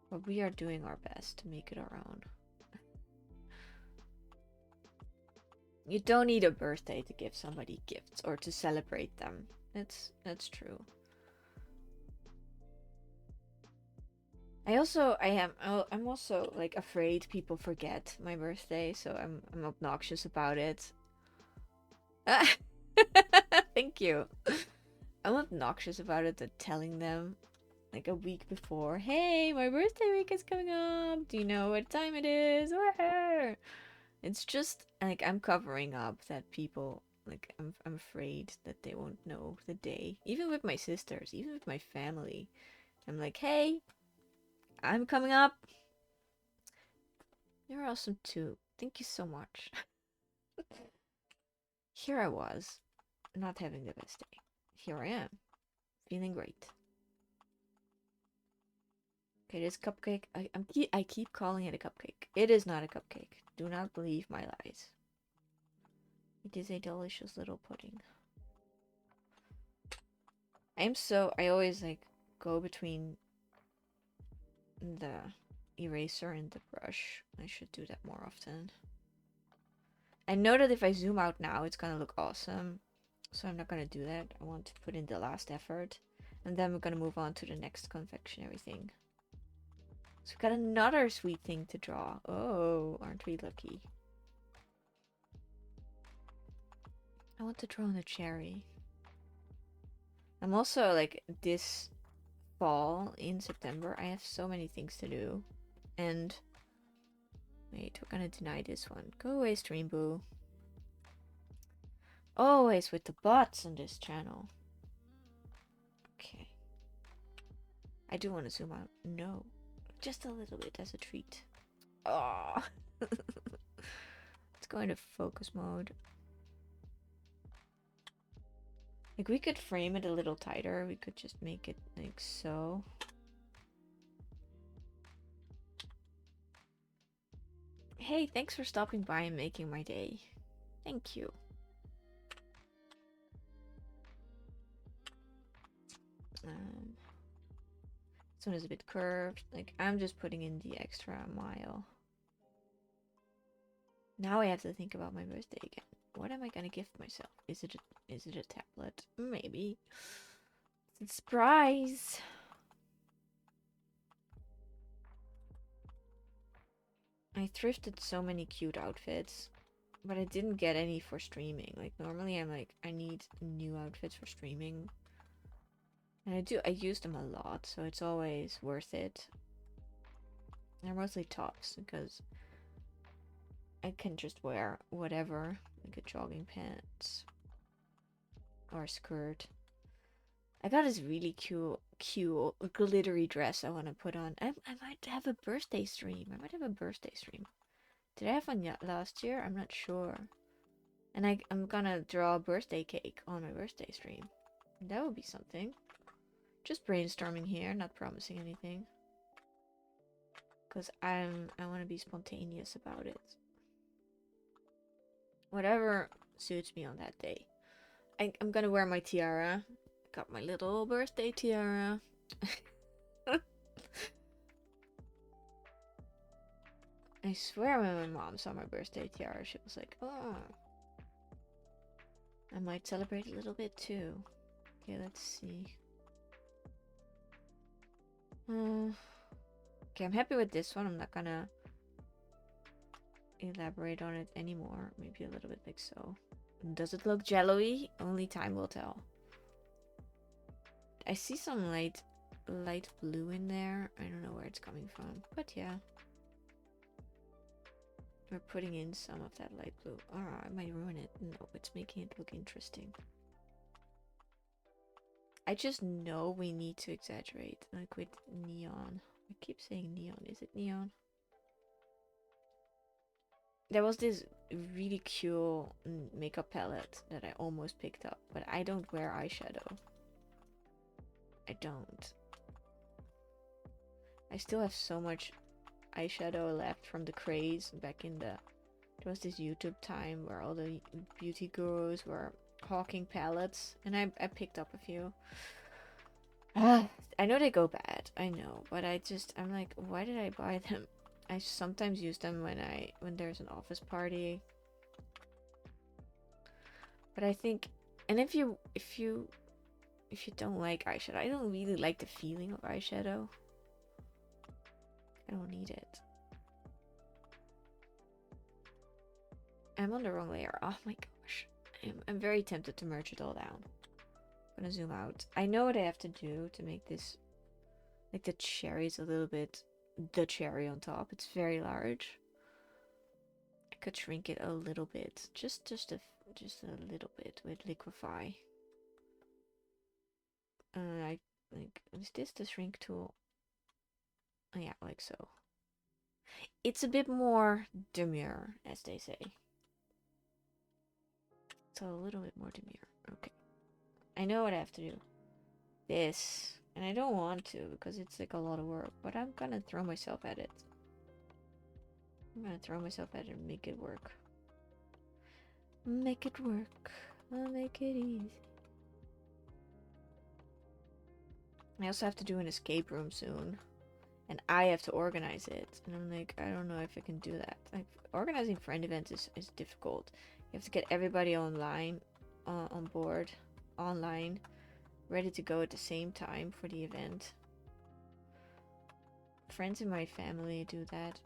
But we are doing our best to make it our own. You don't need a birthday to give somebody gifts or to celebrate them. That's true. I'm also like afraid people forget my birthday, so I'm obnoxious about it. Thank you. I'm obnoxious about it, telling them like a week before, hey, my birthday week is coming up. Do you know what time it is? Where? It's just like I'm covering up that people like I'm afraid that they won't know the day. Even with my sisters, even with my family. I'm like, hey, I'm coming up. You're awesome too. Thank you so much. Here I was, not having the best day. Here I am, feeling great. Okay, this cupcake, I keep calling it a cupcake. It is not a cupcake. Do not believe my lies. It is a delicious little pudding. I always like go between the eraser and the brush. I should do that more often. I know that if I zoom out now, it's gonna look awesome. So I'm not gonna do that. I want to put in the last effort. And then we're gonna move on to the next confectionery thing. So we've got another sweet thing to draw. Oh, aren't we lucky? I want to draw on a cherry. I'm also like this fall in September. I have so many things to do. And wait, we're gonna deny this one. Go away, Stream Boo. Always with the bots on this channel. Okay. I do want to zoom out. No. Just a little bit as a treat. Oh. Let's go into focus mode. Like, we could frame it a little tighter. We could just make it like so. Hey, thanks for stopping by and making my day. Thank you. This one is a bit curved. Like, I'm just putting in the extra mile. Now I have to think about my birthday again. What am I gonna gift myself? Is it a tablet? Maybe. It's a surprise. I thrifted so many cute outfits, but I didn't get any for streaming. Like, normally I'm like, I need new outfits for streaming. And I use them a lot, so it's always worth it. They're mostly tops because I can just wear whatever, like a jogging pants or a skirt. I got this really cute glittery dress I want to put on. I might have a birthday stream. Did I have one last year? I'm not sure. And I'm gonna draw a birthday cake on my birthday stream. That would be something. Just brainstorming here, not promising anything. Because I want to be spontaneous about it. Whatever suits me on that day. I'm gonna wear my tiara. Got my little birthday tiara. I swear when my mom saw my birthday tiara, she was like, oh. I might celebrate a little bit too. Okay, let's see. Okay, I'm happy with this one. I'm not gonna elaborate on it anymore. Maybe a little bit like so. Does it look jello-y? Only time will tell. I see some light blue in there. I don't know where it's coming from, but yeah. We're putting in some of that light blue. Oh, I might ruin it. No, it's making it look interesting. I just know we need to exaggerate, like with neon. I keep saying neon. Is it neon? There was this really cool makeup palette that I almost picked up, but I don't wear eyeshadow. I don't. I still have so much eyeshadow left from the craze back in the... There was this YouTube time where all the beauty gurus were hawking palettes, and I picked up a few. I know they go bad, I know, but I'm like, why did I buy them? I sometimes use them when there's an office party. But I think, and if you don't like eyeshadow, I don't really like the feeling of eyeshadow. I don't need it. I'm on the wrong layer. Oh my gosh. I'm very tempted to merge it all down. I'm gonna zoom out. I know what I have to do to make this, like the cherries a little bit, the cherry on top. It's very large. I could shrink it a little bit, just a little bit with Liquify. I like, is this the shrink tool? Oh, yeah, like so. It's a bit more demure, as they say. So a little bit more demure. Okay. I know what I have to do. This. And I don't want to because it's like a lot of work. But I'm gonna throw myself at it. I'm gonna throw myself at it and make it work. Make it work. I'll make it easy. I also have to do an escape room soon. And I have to organize it. And I'm like, I don't know if I can do that. Like, organizing friend events is difficult. You have to get everybody online, on board, online, ready to go at the same time for the event. Friends in my family do that.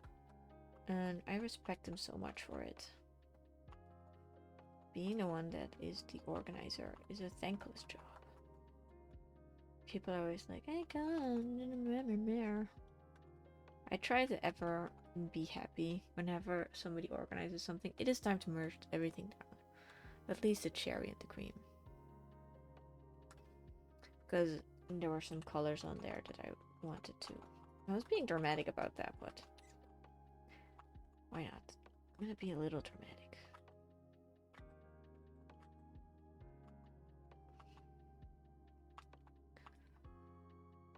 And I respect them so much for it. Being the one that is the organizer is a thankless job. People are always like, I can't. I try to ever be happy whenever somebody organizes something. It is time to merge everything down. At least the cherry and the cream. Because there were some colors on there that I wanted to. I was being dramatic about that, but why not? I'm gonna be a little dramatic.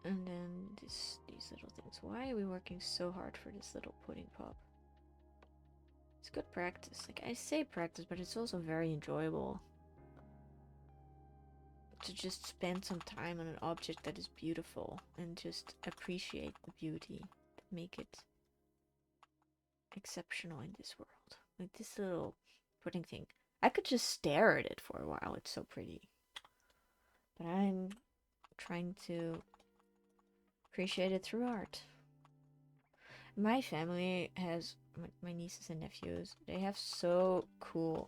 And then these little things. Why are we working so hard for this little pudding pop? It's good practice. Like, I say practice, but it's also very enjoyable. To just spend some time on an object that is beautiful and just appreciate the beauty. Make it exceptional in this world. Like this little pudding thing. I could just stare at it for a while. It's so pretty. But I'm trying to appreciate it through art. My family has my nieces and nephews. They have such cool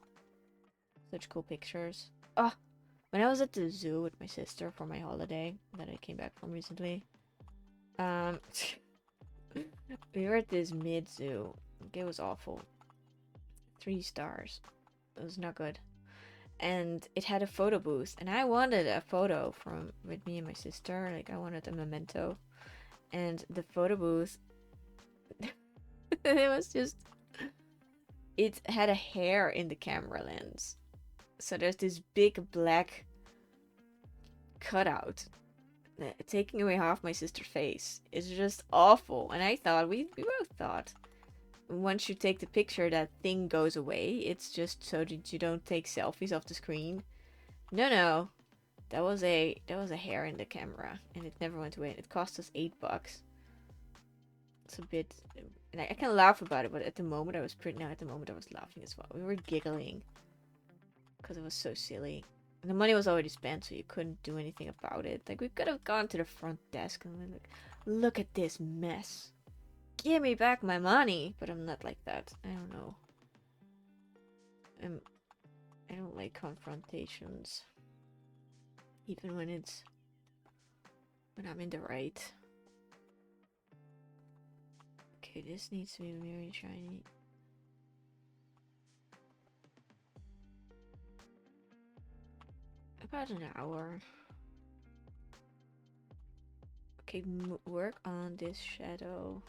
pictures. Oh, when I was at the zoo with my sister for my holiday that I came back from recently, we were at this mid zoo. It was awful. 3 stars. It was not good. And it had a photo booth, and I wanted a photo with me and my sister. Like, I wanted a memento. And the photo booth, it was just it had a hair in the camera lens. So there's this big black cutout taking away half my sister's face. It's just awful. And I thought, we both thought, once you take the picture, that thing goes away. It's just so that you don't take selfies off the screen. No. That was a hair in the camera, and it never went away. And it cost us $8. It's a bit, and I can laugh about it, but at the moment I was laughing as well. We were giggling because it was so silly. And the money was already spent, so you couldn't do anything about it. Like, we could have gone to the front desk and been like, look at this mess. Give me back my money. But I'm not like that. I don't know. I don't like confrontations. Even when I'm in the right. Okay, this needs to be very shiny. About an hour. Okay, work on this shadow.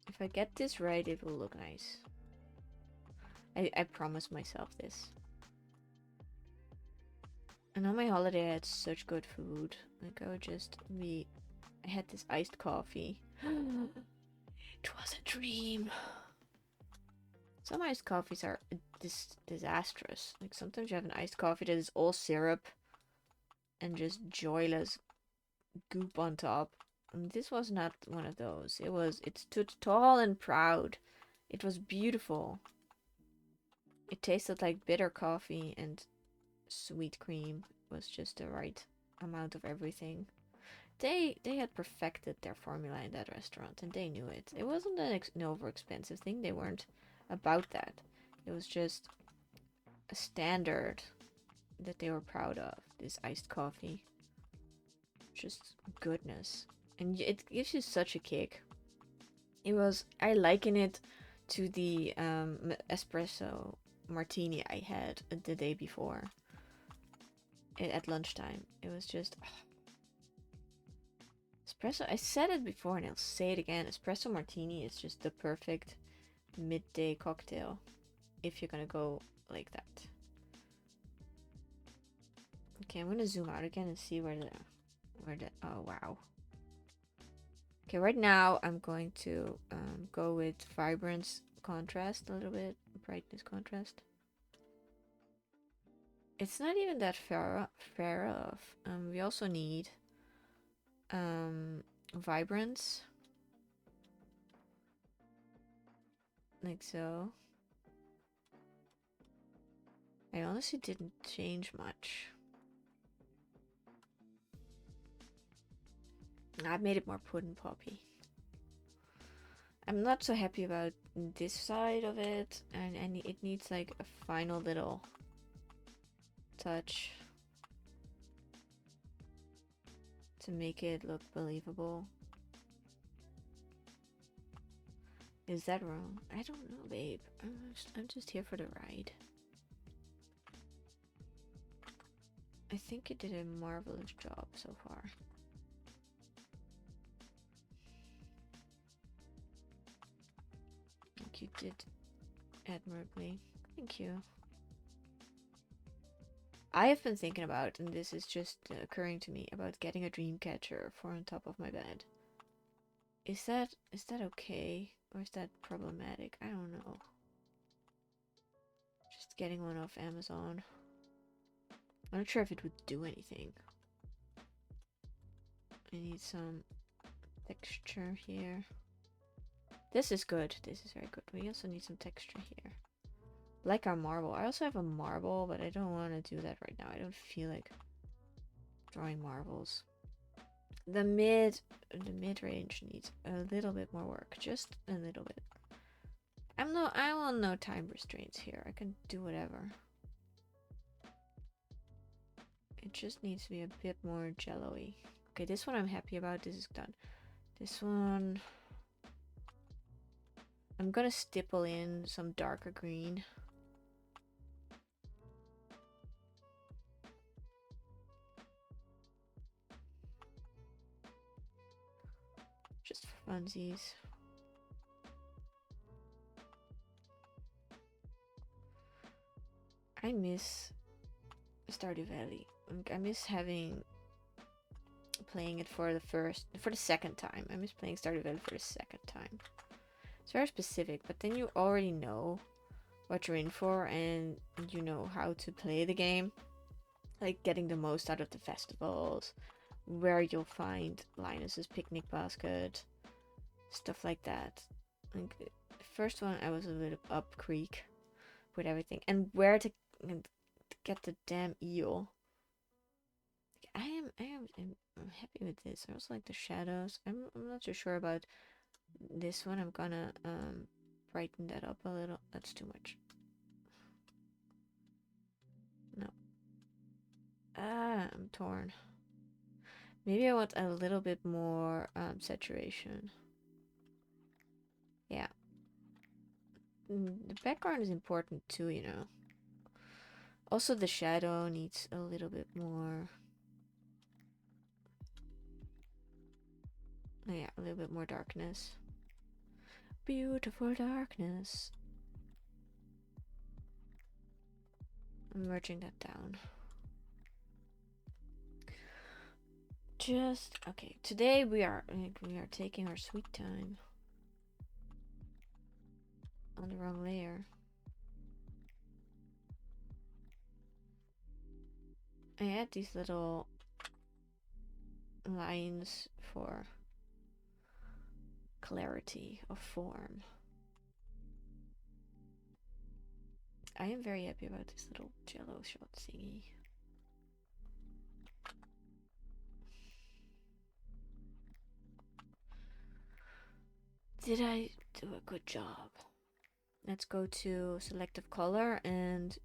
If I get this right, it will look nice. I promised myself this. And on my holiday, I had such good food. Like, I had this iced coffee. It was a dream. Some iced coffees are disastrous. Like, sometimes you have an iced coffee that is all syrup and just joyless goop on top. And this was not one of those. It stood tall and proud. It was beautiful. It tasted like bitter coffee, and sweet cream was just the right amount of everything. They had perfected their formula in that restaurant, and they knew it. It wasn't an over expensive thing. They weren't about that. It was just a standard that they were proud of. This iced coffee, just goodness, and it gives you such a kick. I liken it to the espresso martini I had the day before at lunchtime. It was just espresso. I said it before and I'll say it again. Espresso martini is just the perfect midday cocktail if you're gonna go like that. Okay, I'm gonna zoom out again and see where the oh wow. Okay, right now I'm going to go with vibrance contrast a little bit, brightness contrast. It's not even that far off. We also need vibrance, like so. I honestly didn't change much. I've made it more pudding poppy. I'm not so happy about this side of it, and it needs like a final little touch to make it look believable. Is that wrong? I don't know, babe. I'm just here for the ride. I think you did a marvelous job so far. I think you did admirably. Thank you. I have been thinking about, and this is just occurring to me, about getting a dream catcher for on top of my bed. Is that okay? Or is that problematic? I don't know. Just getting one off Amazon. I'm not sure if it would do anything. I need some texture here. This is good. This is very good. We also need some texture here. Like our marble. I also have a marble, but I don't want to do that right now. I don't feel like drawing marbles. The mid-range needs a little bit more work. Just a little bit. I'm on no time restraints here. I can do whatever. It just needs to be a bit more jello-y. Okay, this one I'm happy about. This is done. This one, I'm gonna stipple in some darker green. Funsies. I miss Stardew Valley. I miss playing it for the second time. I miss playing Stardew Valley for the second time. It's very specific, but then you already know what you're in for and you know how to play the game. Like getting the most out of the festivals, where you'll find Linus's picnic basket, stuff like that. Like the first one, I was a bit up creek with everything, and where to get the damn eel. I'm happy with this. I also like the shadows. I'm not too sure about this one. I'm gonna brighten that up a little. That's too much. No. I'm torn. Maybe I want a little bit more saturation. Yeah. The background is important too, you know. Also, the shadow needs a little bit more. Oh, yeah, a little bit more darkness. Beautiful darkness. I'm merging that down. Just okay. Today we are taking our sweet time on the wrong layer. I add these little lines for clarity of form. I am very happy about this little jello shot thingy. Did I do a good job? Let's go to selective color and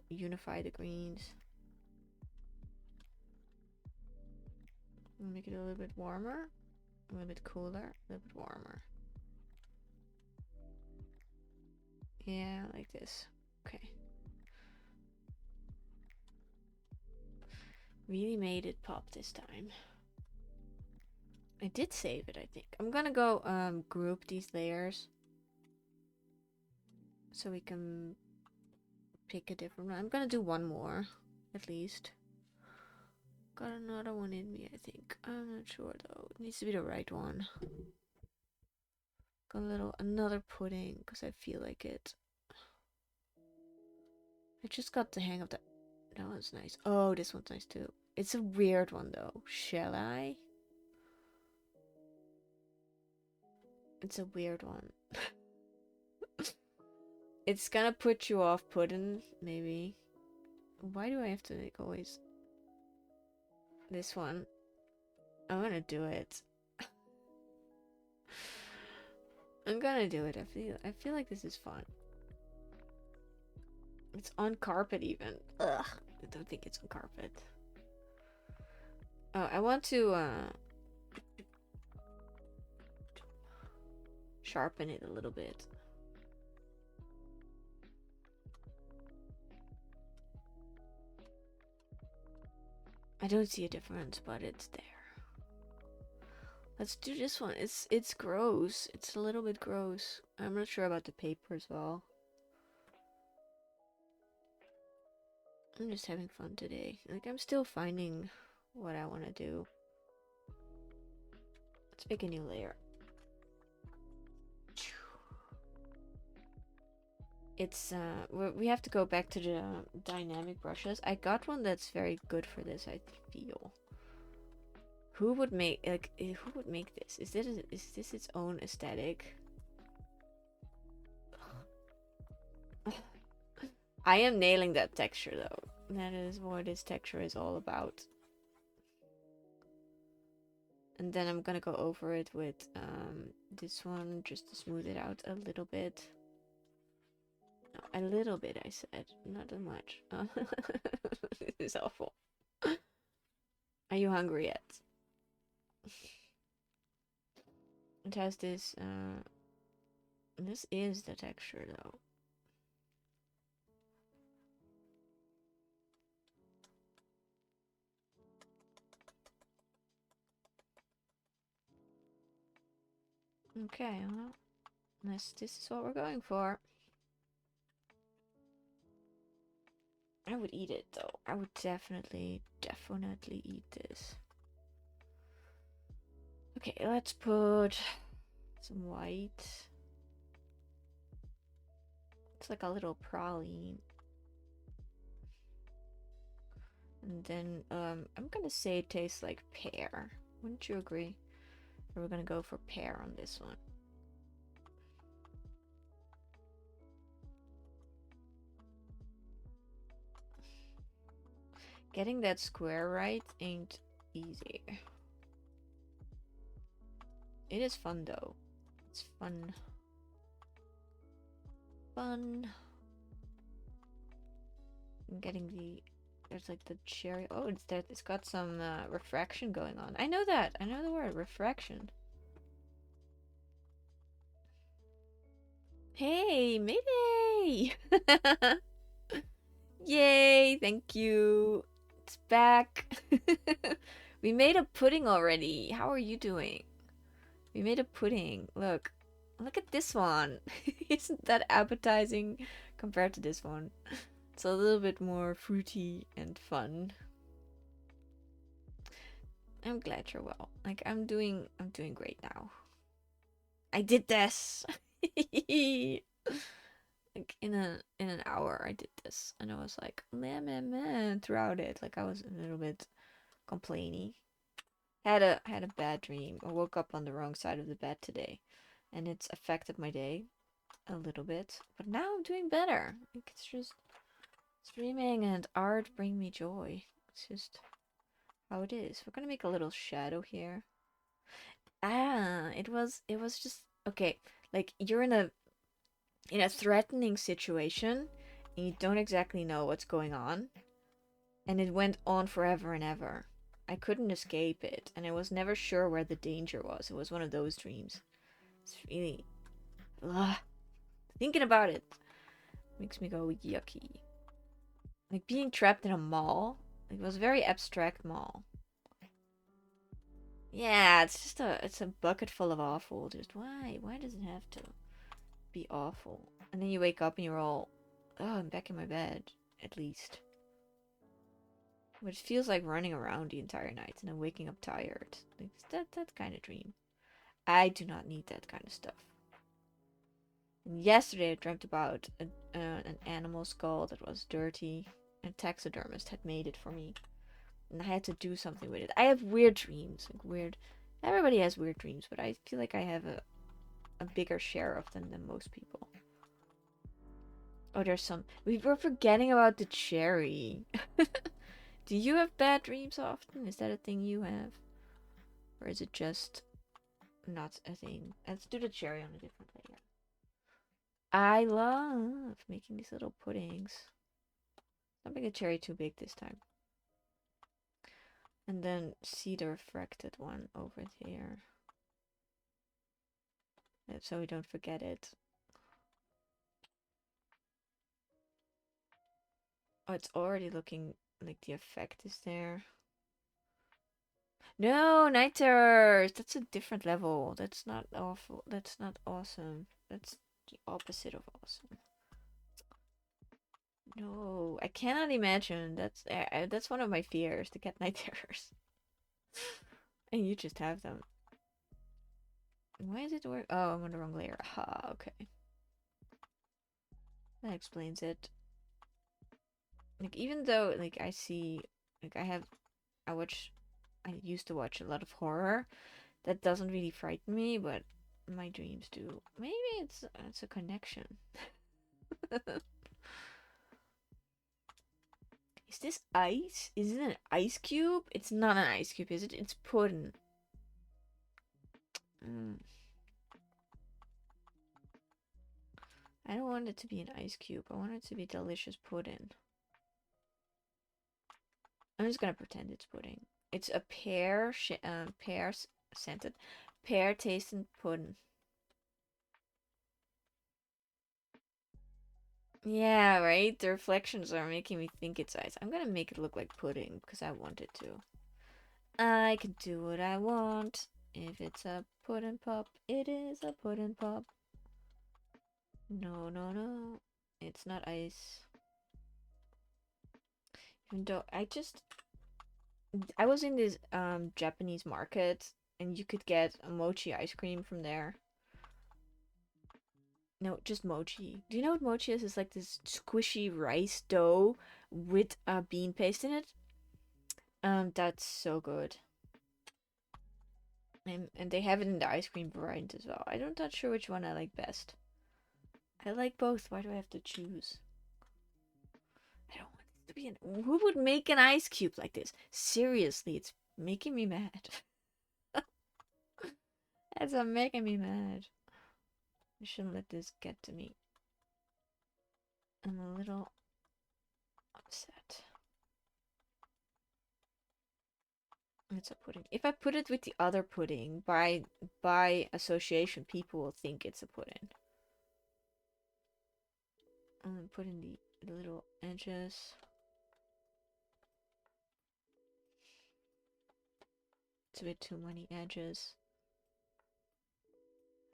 unify the greens. Make it a little bit warmer, a little bit cooler, a little bit warmer. Yeah, like this. Okay. Really made it pop this time. I did save it, I think. I'm gonna go group these layers so we can pick a different one. I'm gonna do one more, at least. Got another one in me, I think. I'm not sure though. It needs to be the right one. Got another pudding because I feel like it. I just got the hang of that. That one's nice. Oh, this one's nice too. It's a weird one though. Shall I? It's a weird one. It's gonna put you off pudding, maybe. Why do I have to like always this one? I'm gonna do it. I'm gonna do it. I feel like this is fun. It's on carpet even. Ugh. I don't think it's on carpet. Oh, I want to sharpen it a little bit. I don't see a difference, but it's there. Let's do this one. It's gross. It's a little bit gross. I'm not sure about the paper as well. I'm just having fun today. Like, I'm still finding what I want to do. Let's make a new layer. It's we have to go back to the dynamic brushes. I got one that's very good for this, I feel. Who would make this? Is this its own aesthetic? I am nailing that texture though. That is what this texture is all about. And then I'm gonna go over it with this one just to smooth it out a little bit. No, a little bit, I said, not that much. This is awful. Are you hungry yet? It has this. This is the texture though. Okay, well, this is what we're going for. I would eat it though. I would definitely eat this. Okay, let's put some white. It's like a little praline. And then I'm gonna say it tastes like pear. Wouldn't you agree? Or we're gonna go for pear on this one. Getting that square right ain't easy. It is fun though. It's fun. Fun. I'm getting the... There's like the cherry. Oh, it's got some refraction going on. I know that. I know the word refraction. Hey, Mayday! Yay! Thank you. It's back. We made a pudding already. How are you doing? We made a pudding. Look. Look at this one. Isn't that appetizing compared to this one? It's a little bit more fruity and fun. I'm glad you're well. Like I'm doing great now. I did this. Like in an hour I did this and I was like meh throughout it. Like I was a little bit complainy. Had a bad dream. I woke up on the wrong side of the bed today and it's affected my day a little bit. But now I'm doing better. Like it's just streaming and art bring me joy. It's just how it is. We're gonna make a little shadow here. Ah, it was just okay. Like you're in a threatening situation and you don't exactly know what's going on, and it went on forever and ever. I couldn't escape it, and I was never sure where the danger was. It was one of those dreams. It's really, ugh, thinking about it makes me go yucky. Like being trapped in a mall. Like, it was a very abstract mall. Yeah, it's just it's a bucket full of awful. Just why? Why does it have to be awful? And then you wake up and you're all, oh, I'm back in my bed, at least. Which feels like running around the entire night and then waking up tired. Like that kind of dream. I do not need that kind of stuff. And yesterday I dreamt about an animal skull that was dirty. A taxidermist had made it for me. And I had to do something with it. I have weird dreams. Like weird. Everybody has weird dreams, but I feel like I have a bigger share of them than most people. Oh, there's some... We were forgetting about the cherry. Do you have bad dreams often? Is that a thing you have? Or is it just not a thing? Let's do the cherry on a different layer. I love making these little puddings. Don't make the cherry too big this time. And then see the refracted one over here. So we don't forget it. Oh, it's already looking like the effect is there. No, night terrors! That's a different level. That's not awful. That's not awesome. That's the opposite of awesome. No, I cannot imagine. That's one of my fears, to get night terrors. And you just have them. Why is it work? Oh, I'm on the wrong layer. Aha, okay. That explains it. Like, even though, like, I see, like, I used to watch a lot of horror. That doesn't really frighten me, but my dreams do. Maybe it's a connection. Is this ice? Is it an ice cube? It's not an ice cube, is it? It's pudding. I don't want it to be an ice cube. I want it to be delicious pudding. I'm just gonna pretend it's pudding. It's a pear scented, pear tasting pudding. Yeah, right? The reflections are making me think it's ice. I'm gonna make it look like pudding because I want it to. I can do what I want. If it's a pudding pop, it is a pudding pop. No, no, no. It's not ice. Even though I was in this Japanese market and you could get a mochi ice cream from there. No, just mochi. Do you know what mochi is? It's like this squishy rice dough with a bean paste in it. That's so good. And they have it in the ice cream variant as well. I'm not sure which one I like best. I like both. Why do I have to choose? I don't want this to be an. Who would make an ice cube like this? Seriously, it's making me mad. That's making me mad. I shouldn't let this get to me. I'm a little upset. It's a pudding. If I put it with the other pudding, by association, people will think it's a pudding. I'm gonna put in the little edges. It's a bit too many edges.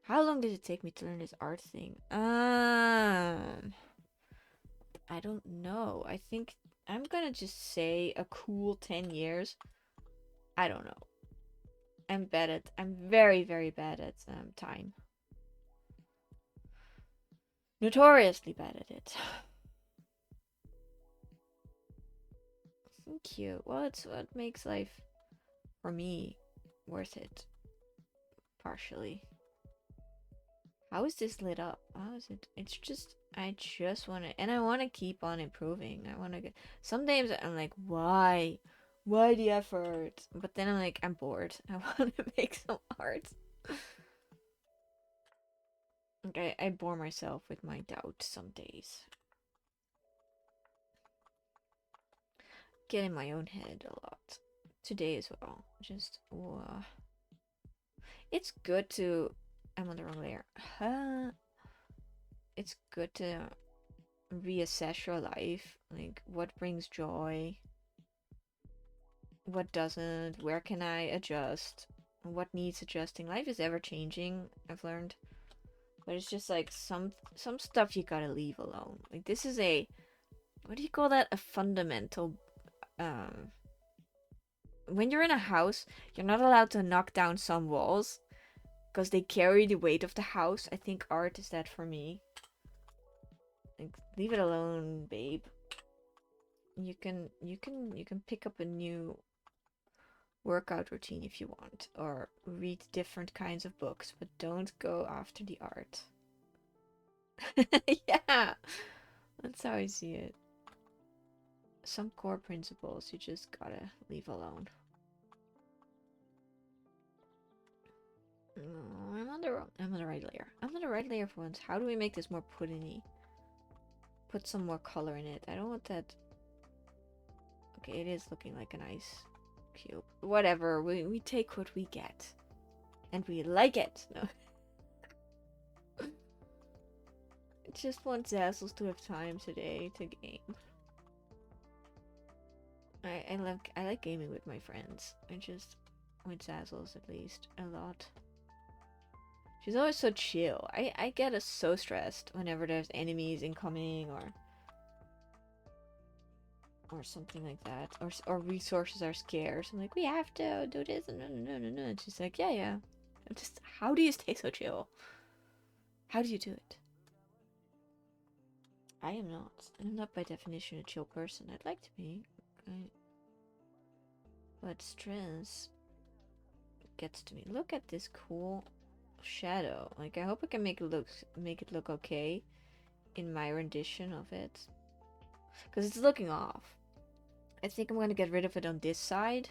How long did it take me to learn this art thing? I don't know. I think I'm gonna just say a cool 10 years. I don't know. I'm very, very bad at time. Notoriously bad at it. Thank you. Well, it's what makes life, for me, worth it. Partially. How is this lit up? How is it? It's just, I just want to, and I want to keep on improving. I want to get, some days I'm like, why? Why the effort? But then I'm like, I'm bored. I want to make some art. Okay, I bore myself with my doubt some days. Get in my own head a lot. Today as well. Just, it's good to, I'm on the wrong layer. It's good to reassess your life. Like, what brings joy? What doesn't? Where can I adjust? What needs adjusting? Life is ever changing, I've learned. But it's just like some stuff you gotta leave alone. Like this is a, what do you call that? A fundamental when you're in a house, you're not allowed to knock down some walls because they carry the weight of the house. I think art is that for me. Like leave it alone, babe. You can pick up a new workout routine if you want, or read different kinds of books, but don't go after the art. Yeah, that's how I see it. Some core principles you just gotta leave alone. No, I'm on the right layer. I'm on the right layer for once. How do we make this more puddingy? Put some more color in it. I don't want that. Okay, it is looking like an ice cube. Whatever. We take what we get, and we like it. No. I just want Zazzles to have time today to game. I like gaming with my friends. I just with Zazzles at least a lot. She's always so chill. I get so stressed whenever there's enemies incoming or something like that, or resources are scarce. I'm like, we have to do this, and no. And she's like, yeah. I'm just, how do you stay so chill? How do you do it? I am not. I'm not by definition a chill person. I'd like to be, but stress gets to me. Look at this cool shadow. Like, I hope I can make it look okay in my rendition of it, because it's looking off. I think I'm going to get rid of it on this side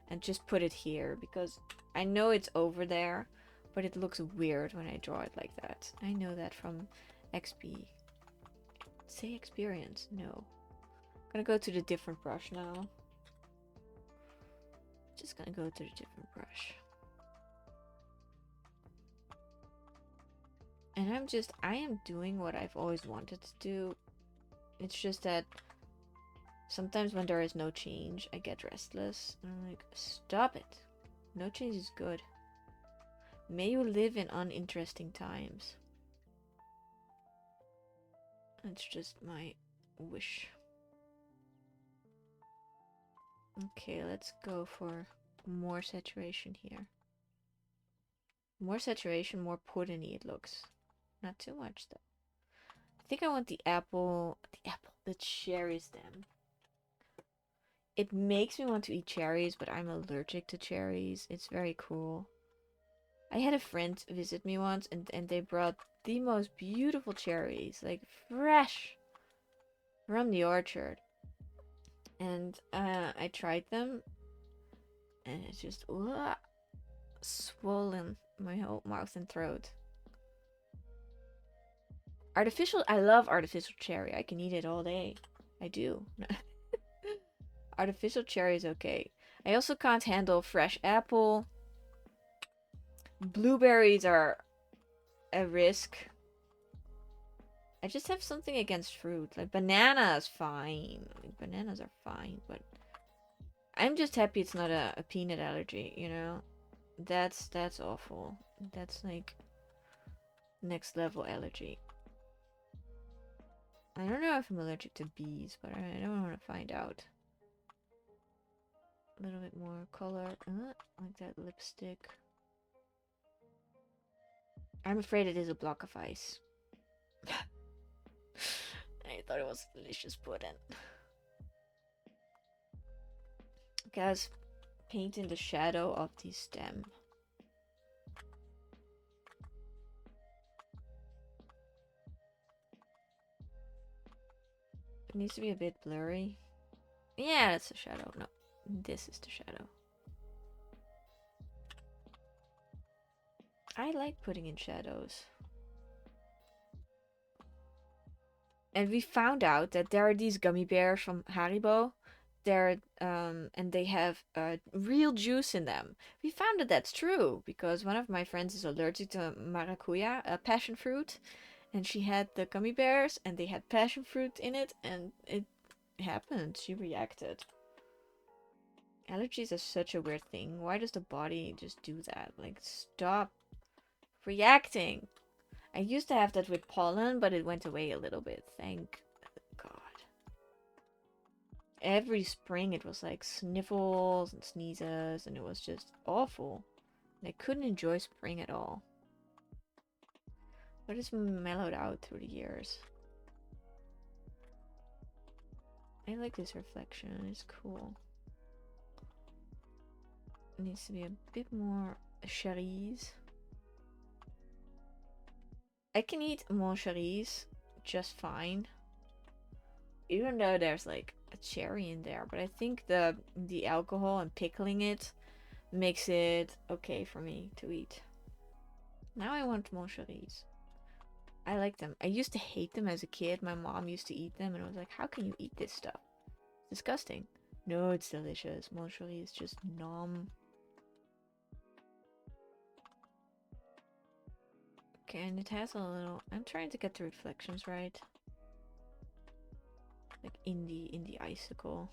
and just put it here, because I know it's over there, but it looks weird when I draw it like that. I know that from XP. Say experience. No. I'm gonna go to the different brush now. Just gonna go to the different brush. And I am doing what I've always wanted to do. It's just that sometimes when there is no change, I get restless. And I'm like, stop it. No change is good. May you live in uninteresting times. It's just my wish. Okay, let's go for more saturation here. More saturation, more pudding-y it looks. Not too much though. I think I want the cherry stem. It makes me want to eat cherries, but I'm allergic to cherries. It's very cool. I had a friend visit me once and they brought the most beautiful cherries, like fresh from the orchard. And I tried them and it's just swollen my whole mouth and throat. I love artificial cherry. I can eat it all day. I do. Artificial cherry is okay. I also can't handle fresh apple. Blueberries are a risk. I just have something against fruit. Like banana is fine. Like, bananas are fine, but I'm just happy it's not a peanut allergy, you know? That's awful. That's like next level allergy. I don't know if I'm allergic to bees, but I don't want to find out. A little bit more color, like that lipstick. I'm afraid it is a block of ice. I thought it was delicious pudding. Guys, paint in the shadow of the stem. It needs to be a bit blurry. Yeah, that's the shadow. No, this is the shadow. I like putting in shadows. And we found out that there are these gummy bears from Haribo. And they have real juice in them. We found that that's true because one of my friends is allergic to maracuya, passion fruit, and she had the gummy bears and they had passion fruit in it, and it happened. She reacted. Allergies are such a weird thing. Why does the body just do that? Like, stop reacting. I used to have that with pollen, but it went away a little bit. Thank God. Every spring it was like sniffles and sneezes, and it was just awful. And I couldn't enjoy spring at all. But it's mellowed out through the years. I like this reflection, it's cool. It needs to be a bit more cherries. I can eat more cherries just fine. Even though there's like a cherry in there, but I think the alcohol and pickling it makes it okay for me to eat. Now I want more cherries. I like them. I used to hate them as a kid. My mom used to eat them and I was like, how can you eat this stuff? It's disgusting. No, it's delicious. Moncherie is just nom. Okay, and it has a little... I'm trying to get the reflections right. Like in the icicle.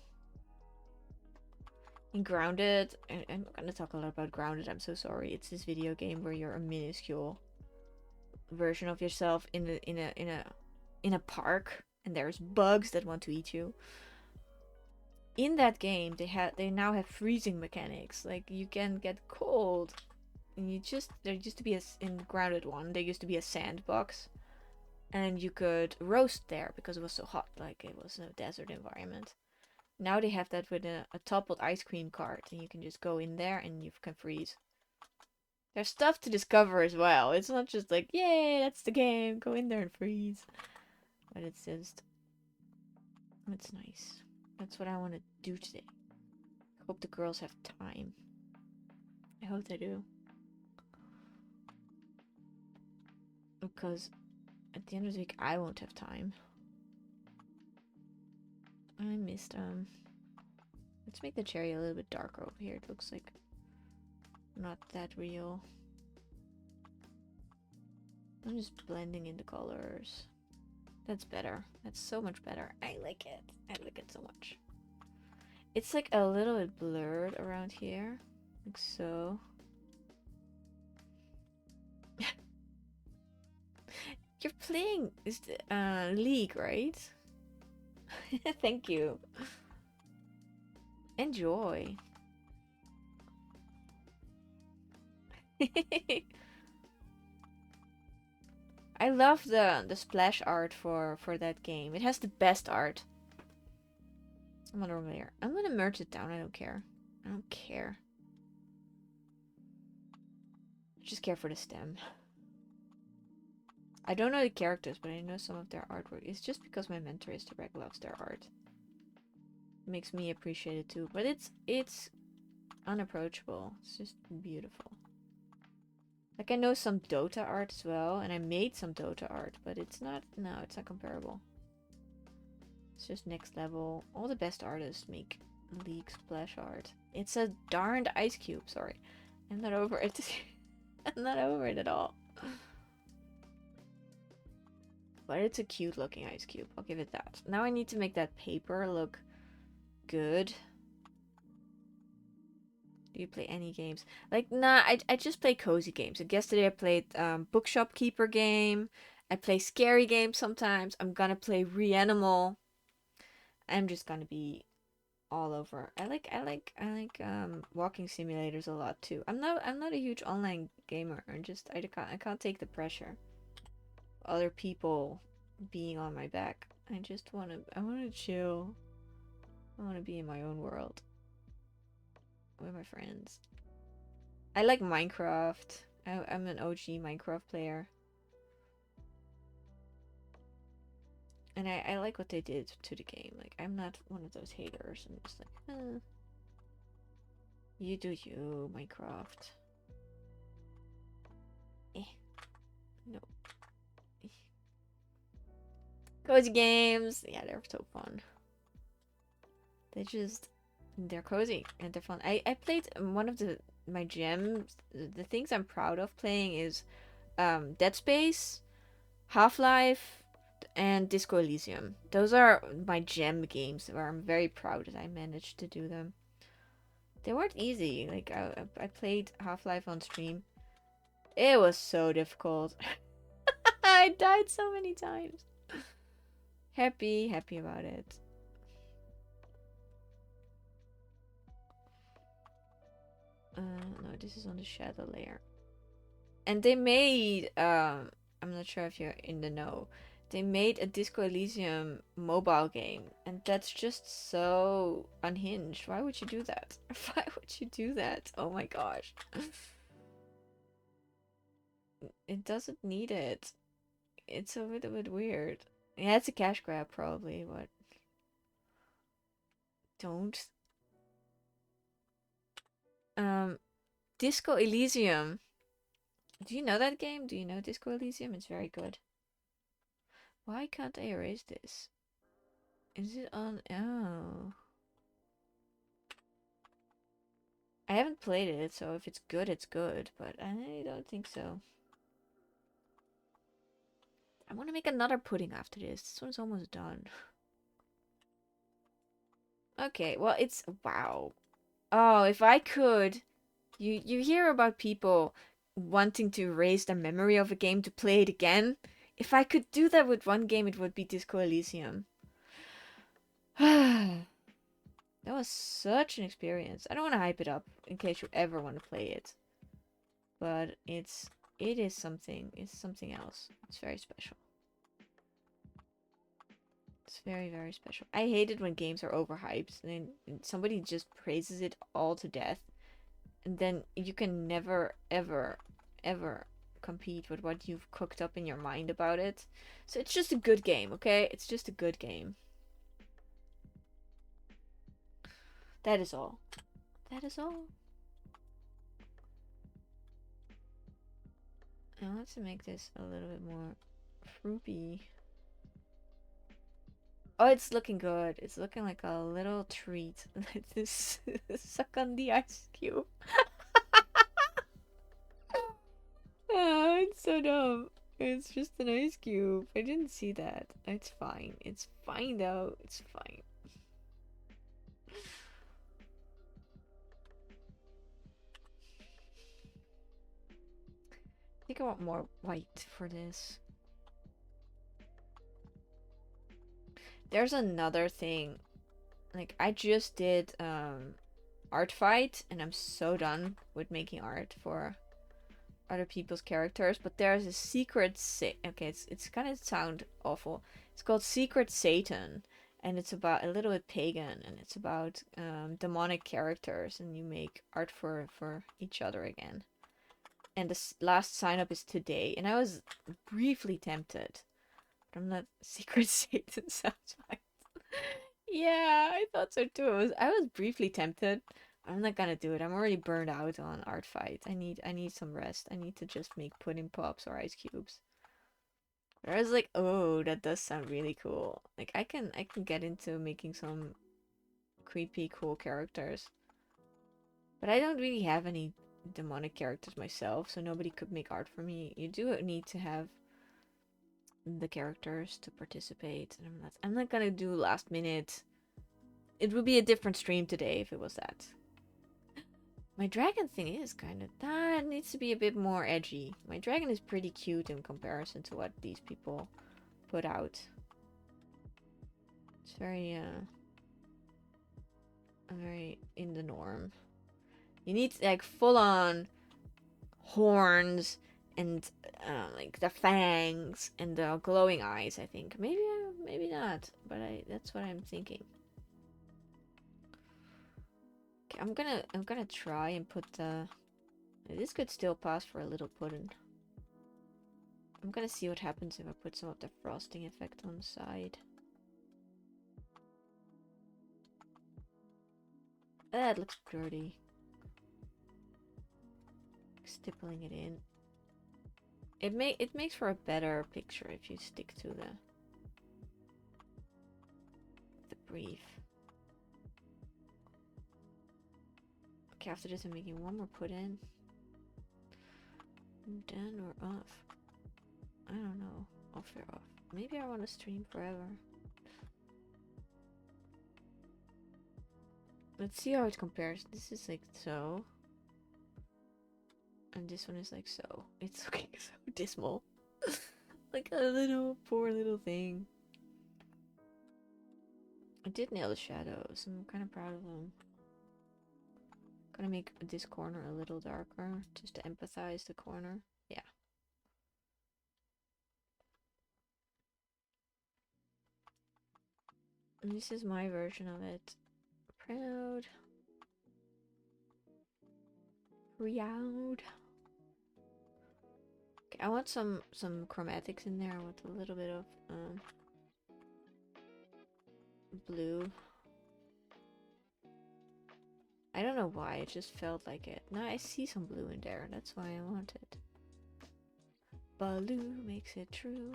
In Grounded, I'm gonna talk a lot about Grounded, I'm so sorry. It's this video game where you're a minuscule version of yourself in a park and there's bugs that want to eat you. In that game they now have freezing mechanics. Like you can get cold. And there used to be in Grounded 1, there used to be a sandbox. And you could roast there because it was so hot, like it was a desert environment. Now they have that with a toppled ice cream cart, and you can just go in there and you can freeze. There's stuff to discover as well. It's not just like, yay, that's the game, go in there and freeze. But it's just, it's nice. That's what I want to do today. I hope the girls have time. I hope they do. Because at the end of the week, I won't have time. I missed let's make the cherry a little bit darker over here. It looks like not that real. I'm just blending in the colors. That's better. That's so much better. I like it. I like it so much. It's like a little bit blurred around here. Like so. You're playing is League, right? Thank you. Enjoy. I love the splash art for that game. It has the best art. I'm on over there. I'm gonna merge it down. I don't care. I don't care. I just care for the stem. I don't know the characters, but I know some of their artwork. It's just because my mentor is direct loves their art. It makes me appreciate it too. But it's unapproachable. It's just beautiful. Like I know some Dota art as well, and I made some Dota art, but it's not it's not comparable. It's just next level. All the best artists make League splash art. It's a darned ice cube, sorry. I'm not over it. I'm not over it at all. But it's a cute looking ice cube. I'll give it that. Now I need to make that paper look good. Do you play any games? Like, nah, I just play cozy games. Like yesterday I played Bookshop Keeper game. I play scary games sometimes. I'm gonna play Reanimal. I'm just gonna be all over. I like walking simulators a lot too. I'm not a huge online gamer. I can't take the pressure. Other people being on my back. I wanna chill. I wanna be in my own world with my friends. I like Minecraft. I'm an OG Minecraft player. And I like what they did to the game. Like, I'm not one of those haters. I'm just like, you do you, Minecraft. Eh, no. Eh. Cozy games. Yeah, they're so fun. They're cozy and they're fun. I played one of my gems. The things I'm proud of playing is Dead Space, Half-Life, and Disco Elysium. Those are my gem games where I'm very proud that I managed to do them. They weren't easy. Like I played Half-Life on stream. It was so difficult. I died so many times. Happy about it. No, this is on the shadow layer. And they made I'm not sure if you're in the know. They made a Disco Elysium mobile game, and that's just so unhinged. Why would you do that? Why would you do that? Oh my gosh. It doesn't need it. It's a little bit weird. Yeah, it's a cash grab probably, but don't. Um, Disco Elysium. Do you know that game? Do you know Disco Elysium? It's very good. Why can't I erase this? Is it on? Oh. I haven't played it, so if it's good, it's good, but I don't think so. I want to make another pudding after this. This one's almost done. Okay, well, it's... Wow. Oh, if I could... You hear about people wanting to erase the memory of a game to play it again? If I could do that with one game, it would be Disco Elysium. That was such an experience. I don't want to hype it up in case you ever want to play it. But it is something. It's something else. It's very special. It's very, very special. I hate it when games are overhyped and then somebody just praises it all to death. And then you can never, ever, ever compete with what you've cooked up in your mind about it. So it's just a good game, okay? It's just a good game. That is all. That is all. I want to make this a little bit more fruity. Oh, it's looking good. It's looking like a little treat. This suck on the ice cube. Oh, it's so dumb. It's just an ice cube. I didn't see that. It's fine. It's fine though. It's fine. I think I want more white for this. There's another thing. Like, I just did art fight, and I'm so done with making art for other people's characters. But there's a secret okay, it's gonna sound awful. It's called Secret Satan, and it's about a little bit pagan, and it's about demonic characters, and you make art for each other again. And the last sign up is today, and I was briefly tempted, but I'm not. Secret Satan sounds fine. Yeah, I thought so too. I was briefly tempted. I'm not gonna do it. I'm already burned out on art fight. I need some rest. I need to just make pudding pops or ice cubes. But I was like, oh, that does sound really cool. Like I can get into making some creepy cool characters. But I don't really have any demonic characters myself, so nobody could make art for me. You do need to have the characters to participate, and I'm not gonna do last minute. It would be a different stream today if it was that. My dragon thing is kind of... That needs to be a bit more edgy. My dragon is pretty cute in comparison to what these people put out. It's very in the norm. You need, like, full-on horns and, like, the fangs and the glowing eyes, I think. Maybe not, but that's what I'm thinking. Okay, I'm gonna try and put the... This could still pass for a little pudding. I'm gonna see what happens if I put some of the frosting effect on the side. That looks dirty. Stippling it in. It makes for a better picture if you stick to the brief. Okay, after this I'm making one more pudding. Done or off? I don't know. Off or off. Maybe I want to stream forever. Let's see how it compares. This is like so. And this one is like so. It's looking so dismal. Like a little, poor little thing. I did nail the shadows. I'm kind of proud of them. Gonna make this corner a little darker just to empathize the corner. Yeah. And this is my version of it. Proud. Proud. Okay, I want some chromatics in there. I want a little bit of blue. I don't know why, it just felt like it. Now I see some blue in there, that's why I want it. Baloo makes it true.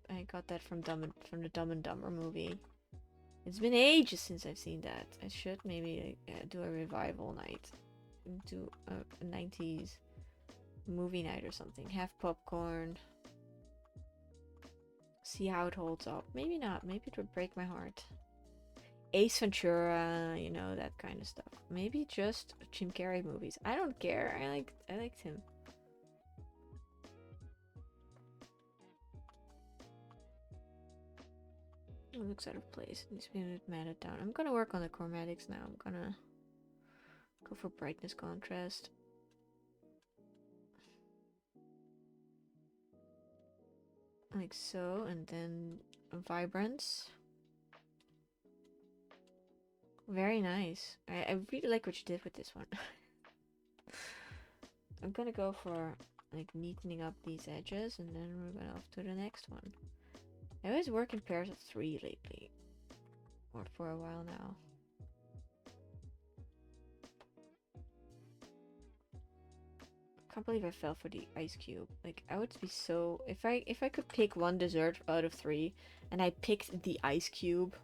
I got that from the Dumb and Dumber movie. It's been ages since I've seen that. I should maybe do a revival night. Do a 90s movie night or something. Have popcorn. See how it holds up. Maybe not. Maybe it would break my heart. Ace Ventura, you know, that kind of stuff. Maybe just Jim Carrey movies. I don't care. I liked him. It looks out of place. It needs to be a bit matted down. I'm gonna work on the chromatics now. I'm gonna go for brightness contrast. Like so, and then vibrance. Very nice. I really like what you did with this one. I'm gonna go for like neatening up these edges, and then we're gonna off to the next one. I always work in pairs of 3 lately, or for a while now. I can't believe I fell for the ice cube. Like, I would be so... If I could pick one dessert out of 3, and I picked the ice cube,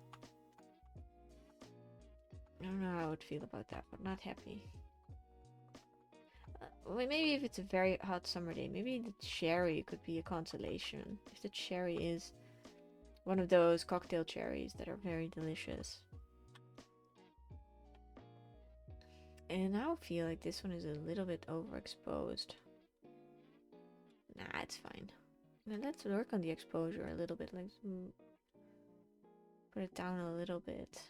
I don't know how I would feel about that, but not happy. Well, maybe if it's a very hot summer day, maybe the cherry could be a consolation. If the cherry is one of those cocktail cherries that are very delicious. And I feel like this one is a little bit overexposed. Nah, it's fine. Now let's work on the exposure a little bit. Like, put it down a little bit.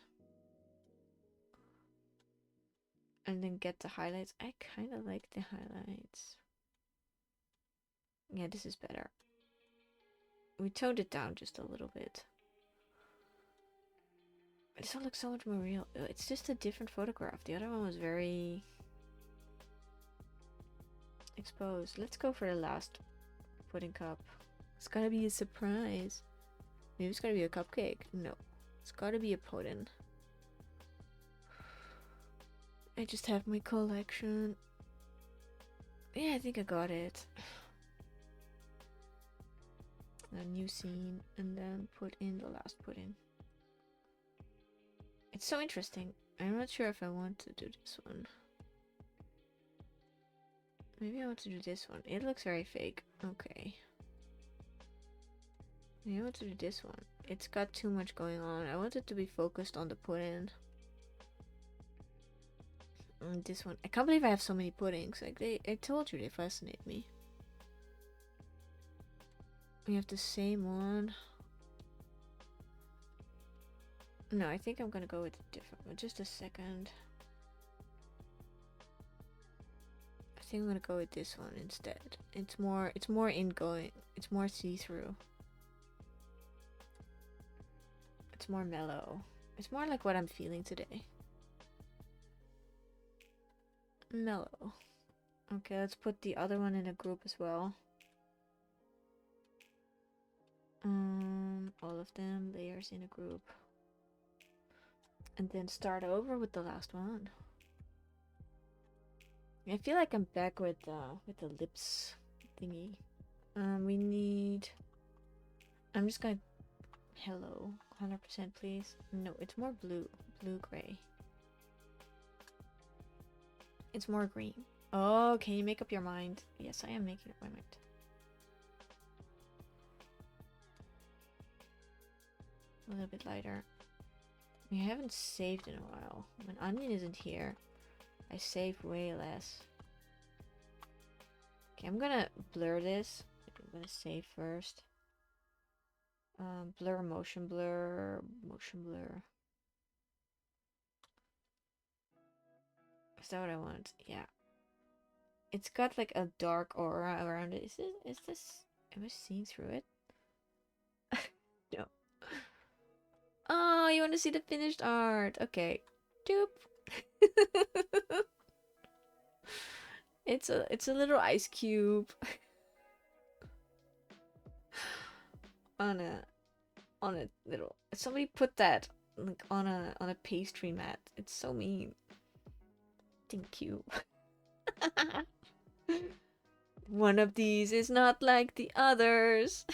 And then get the highlights. I kind of like the highlights. Yeah, this is better. We toned it down just a little bit. This one looks so much more real. It's just a different photograph. The other one was very exposed. Let's go for the last pudding cup. It's gotta be a surprise. Maybe it's gonna be a cupcake. No, it's gotta be a pudding. I just have my collection. Yeah, I think I got it. A new scene, and then put in the last pudding. It's so interesting. I'm not sure if I want to do this one. Maybe I want to do this one. It looks very fake. Okay. Maybe I want to do this one. It's got too much going on. I want it to be focused on the pudding. And this one. I can't believe I have so many puddings. Like I told you, they fascinate me. We have the same one. No, I think I'm gonna go with a different one. Just a second. I think I'm gonna go with this one instead. It's more ingoing. It's more see-through. It's more mellow. It's more like what I'm feeling today. Mellow. Okay, let's put the other one in a group as well. All of them, layers in a group. And then start over with the last one. I feel like I'm back with the lips thingy. We need... I'm just gonna... Hello. 100% please. No, it's more blue. Blue-gray. It's more green. Oh, can you make up your mind? Yes, I am making up my mind. A little bit lighter. We haven't saved in a while. When Onion isn't here, I save way less. Okay, I'm gonna blur this. I'm gonna save first. Blur, motion blur, motion blur. Is that what I want? Yeah. It's got like a dark aura around it. Is this... Am I seeing through it? No. Oh, you want to see the finished art? Okay. Doop. It's a little ice cube on a little... Somebody put that like on a pastry mat. It's so mean. Thank you. One of these is not like the others.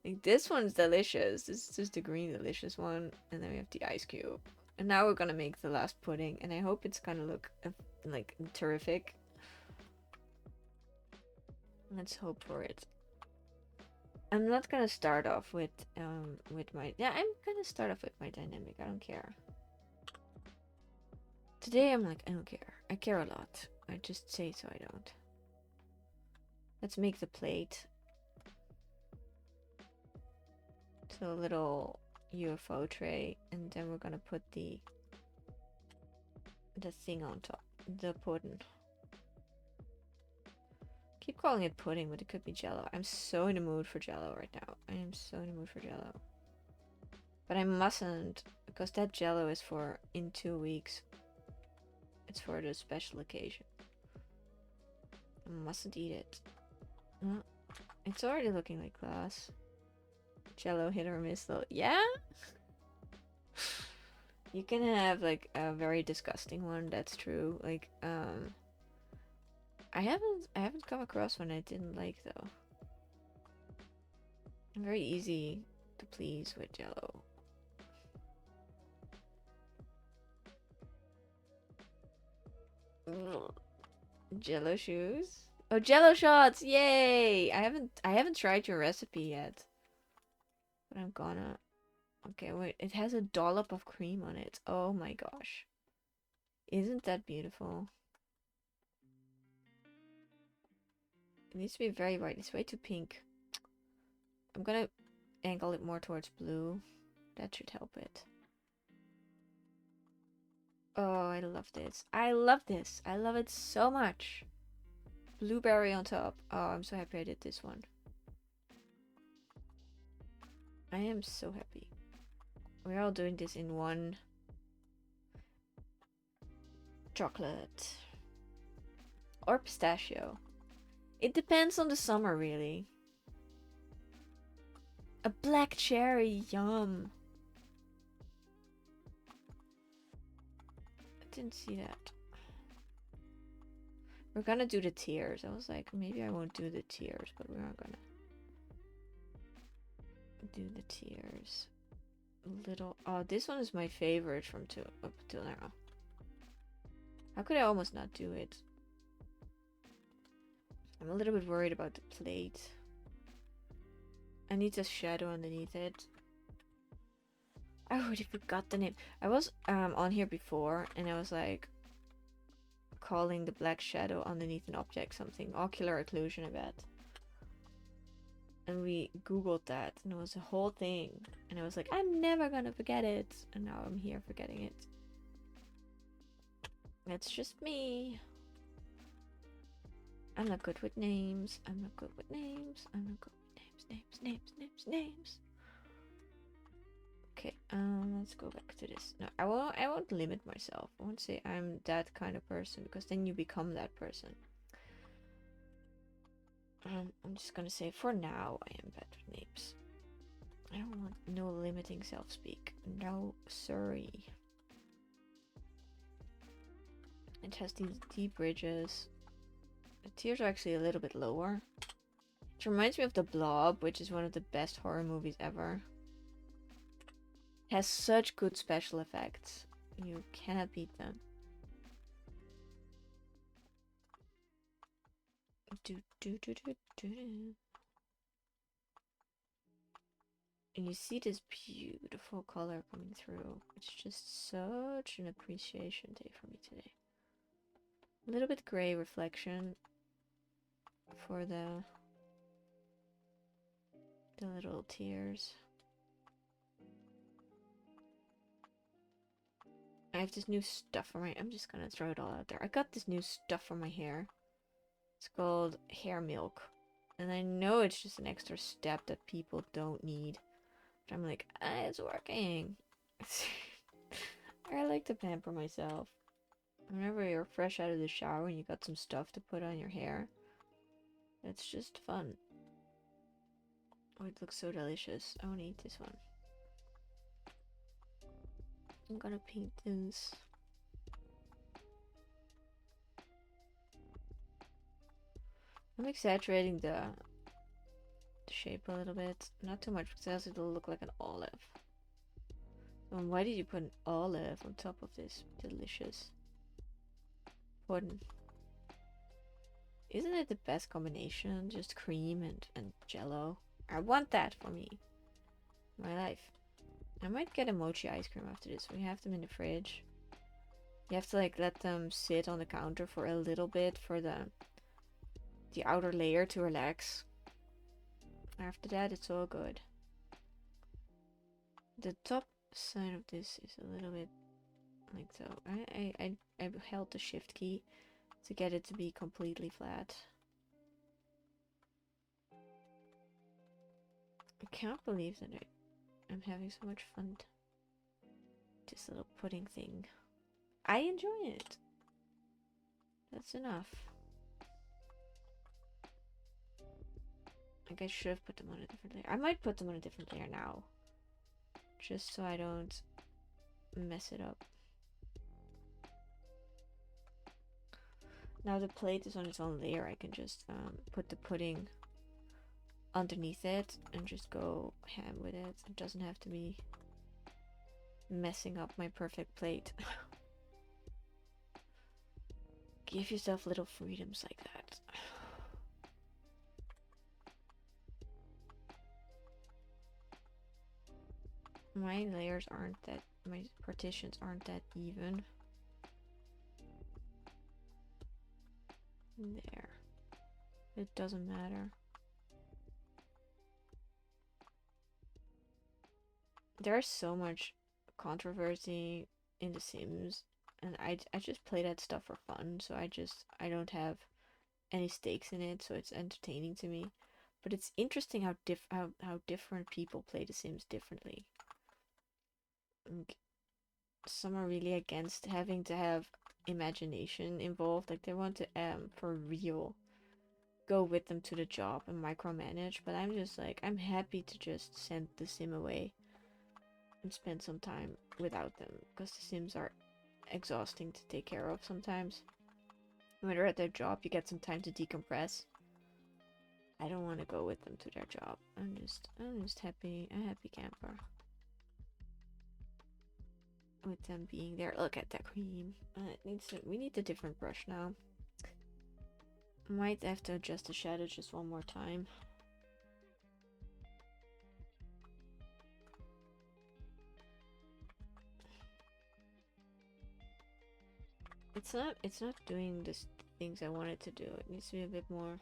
Like this one's delicious. This is just the green delicious one, and then we have the ice cube. And now we're gonna make the last pudding, and I hope it's gonna look like terrific. Let's hope for it. I'm not gonna start off with my... Yeah, I'm gonna start off with my dynamic. I don't care. Today I'm like, I don't care. I care a lot. I just say so I don't. Let's make the plate. So a little UFO tray, and then we're gonna put the thing on top. The pudding. Keep calling it pudding, but it could be jello. I'm so in the mood for jello right now. I am so in the mood for jello. But I mustn't, because that jello is for in 2 weeks. It's for the special occasion. I mustn't eat it. No, it's already looking like glass. Jello hit or miss though. Yeah? You can have like a very disgusting one, that's true. Like, I haven't come across one I didn't like though. I'm very easy to please with jello. Jello shoes? Oh, jello shots! Yay! I haven't tried your recipe yet. But I'm gonna... Okay, wait. It has a dollop of cream on it. Oh my gosh. Isn't that beautiful? needs to be very white. It's way too pink. I'm gonna angle it more towards blue. That should help it. Oh, I love this. I love this. I love it so much. Blueberry on top. Oh, I'm so happy I did this one. I am so happy. We're all doing this in one chocolate. Or pistachio. It depends on the summer, really. A black cherry, yum. I didn't see that. We're gonna do the tears. I was like, maybe I won't do the tears, but we are gonna do the tears. Little. Oh, this one is my favorite from up till now. How could I almost not do it? I'm a little bit worried about the plate. I need a shadow underneath it. I already forgot the name. I was on here before and I was like calling the black shadow underneath an object something. Ocular occlusion, I bet. And we googled that and it was a whole thing. And I was like, I'm never gonna forget it. And now I'm here forgetting it. That's just me. I'm not good with names. I'm not good with names. I'm not good with names. Okay, let's go back to this. No, I won't limit myself. I won't say I'm that kind of person because then you become that person. I'm just gonna say for now I am bad with names. I don't want no limiting self-speak. No, sorry. It has these deep ridges. The tears are actually a little bit lower. It reminds me of The Blob, which is one of the best horror movies ever. It has such good special effects. You cannot beat them. And you see this beautiful color coming through. It's just such an appreciation day for me today. A little bit gray reflection for the little tears. I have this new stuff for my... I'm just gonna throw it all out there. I got this new stuff for my hair. It's called hair milk. And I know it's just an extra step that people don't need. But I'm like, it's working. I like to pamper myself. Whenever you're fresh out of the shower and you got some stuff to put on your hair, it's just fun. Oh, it looks so delicious. I want to eat this one. I'm gonna paint this. I'm exaggerating the shape a little bit. Not too much because else it'll look like an olive. Why did you put an olive on top of this delicious pudding? Isn't it the best combination? Just cream and jello. I want that for me. My life. I might get a mochi ice cream after this. We have them in the fridge. You have to like let them sit on the counter for a little bit for the outer layer to relax. After that, it's all good. The top side of this is a little bit like so. I held the shift key to get it to be completely flat. I can't believe that I'm having so much fun. This little pudding thing. I enjoy it. That's enough. Like I should have put them on a different layer. I might put them on a different layer now. Just so I don't mess it up. Now the plate is on its own layer. I can just put the pudding underneath it and just go ham with it. It doesn't have to be messing up my perfect plate. Give yourself little freedoms like that. My layers aren't that, my partitions aren't that even. There. It doesn't matter. There's so much controversy in The Sims, and I just play that stuff for fun, so I don't have any stakes in it, so it's entertaining to me. But it's interesting how different people play The Sims differently. Like, some are really against having to have imagination involved, like they want to for real go with them to the job and micromanage, but I'm just like, I'm happy to just send the sim away and spend some time without them, because the sims are exhausting to take care of sometimes. When they're at their job, you get some time to decompress. I don't want to go with them to their job. I'm just happy, a happy camper with them being there. Look at that cream. We need a different brush now. Might have to adjust the shadow just one more time. It's not doing the things I want it to do. It needs to be a bit more.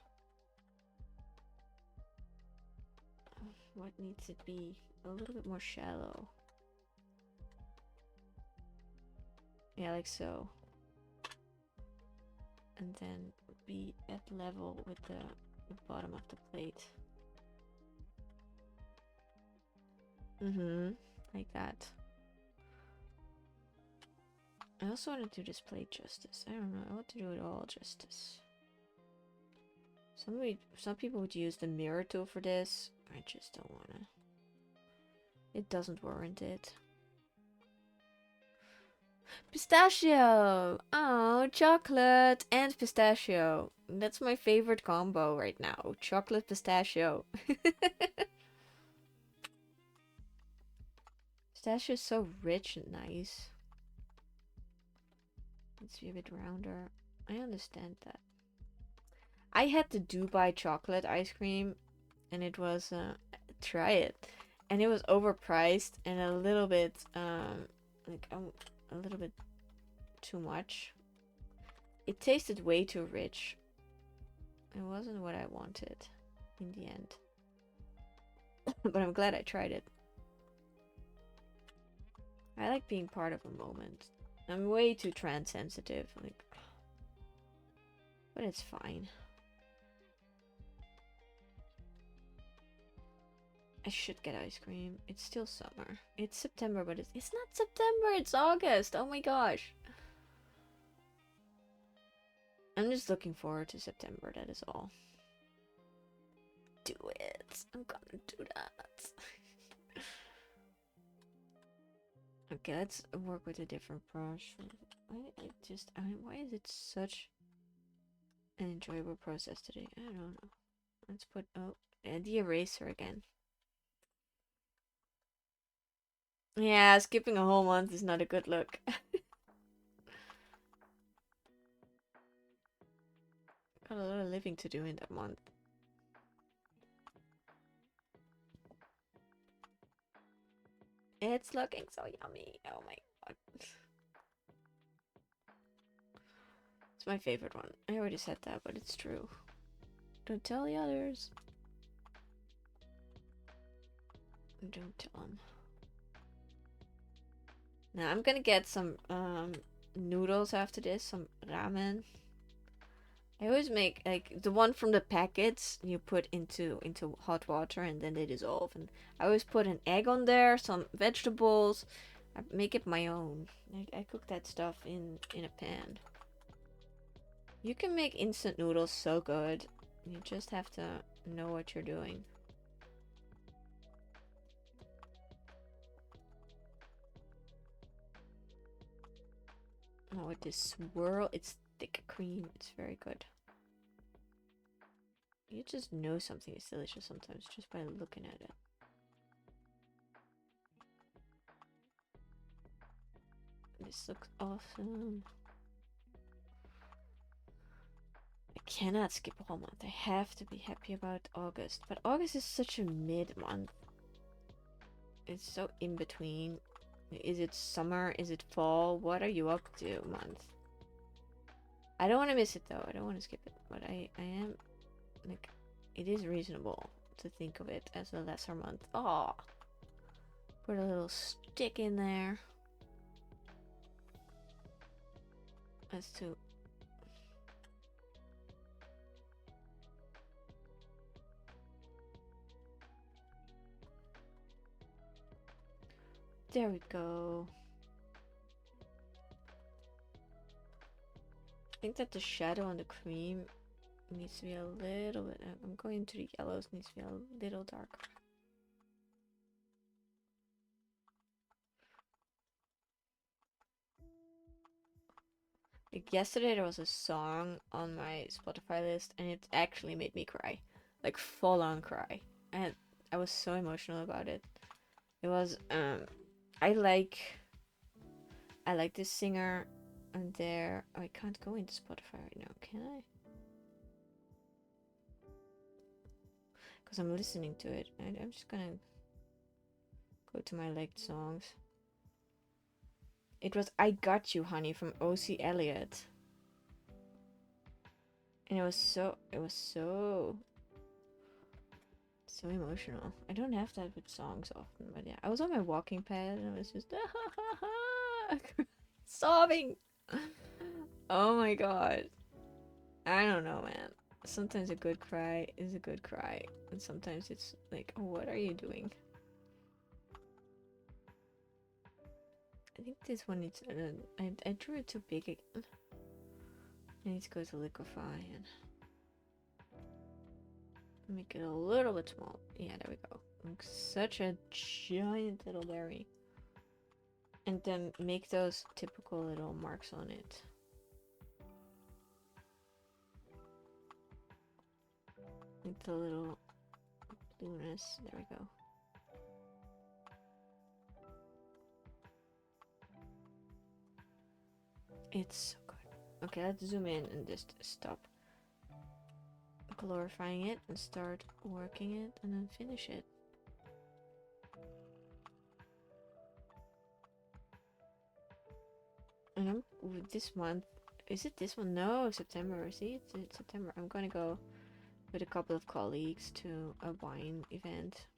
What needs it be? A little bit more shallow. Yeah, like so. And then be at level with the bottom of the plate. Like that. I also want to do this plate justice. I don't know. I want to do it all justice. Some people would use the mirror tool for this. I just don't wanna. It doesn't warrant it. Pistachio! Oh, chocolate and pistachio. That's my favorite combo right now. Chocolate pistachio. Pistachio is so rich and nice. Let's be a bit rounder. I understand that. I had the Dubai chocolate ice cream, and it was try it, and it was overpriced and a little bit a little bit too much. It tasted way too rich. It wasn't what I wanted in the end. But I'm glad I tried it. I like being part of a moment. I'm way too trans sensitive, like, but it's fine. I should get ice cream. It's still summer. It's September, but it's not September, it's August. Oh my gosh. I'm just looking forward to September, that is all. Do it. I'm gonna do that. Okay, let's work with a different brush. Why is it such an enjoyable process today? I don't know. Let's put, the eraser again. Yeah, skipping a whole month is not a good look. Got a lot of living to do in that month. It's looking so yummy. Oh my god. It's my favorite one. I already said that, but it's true. Don't tell the others. Don't tell them. Now I'm gonna get some noodles after this, some ramen. I always make like the one from the packets you put into hot water and then they dissolve. And I always put an egg on there, some vegetables. I make it my own. I cook that stuff in a pan. You can make instant noodles so good. You just have to know what you're doing. Oh, with this swirl, it's thick cream. It's very good. You just know something is delicious sometimes just by looking at it. This looks awesome. I cannot skip a whole month. I have to be happy about August. But August is such a mid-month. It's so in between. Is it summer? Is it fall? What are you up to, month? I don't want to miss it though. I don't want to skip it. But I am Like, it is reasonable to think of it as a lesser month. Oh, put a little stick in there. As to there we go. I think that the shadow on the cream needs to be a little bit. I'm going to the yellows. Needs to be a little darker. Like yesterday, there was a song on my Spotify list, and it actually made me cry, like full on cry, and I was so emotional about it. It was I like this singer, and there oh, I can't go into Spotify right now, can I? Because I'm listening to it, and I'm just gonna go to my liked songs. It was I Got You Honey from O.C. Elliott. And it was so emotional. I don't have that with songs often, but yeah. I was on my walking pad and I was just sobbing. Oh my god. I don't know, man. Sometimes a good cry is a good cry, and sometimes it's like, oh, what are you doing? I think this one needs. I drew it too big again. I need to go to liquify and make it a little bit small. Yeah, there we go. Like such a giant little berry. And then make those typical little marks on it. Like the little blueness. There we go. It's so good. Okay, let's zoom in and just stop glorifying it and start working it and then finish it. And I'm this month. Is it this one? No, September. See, it's September. I'm gonna go with a couple of colleagues to a wine event.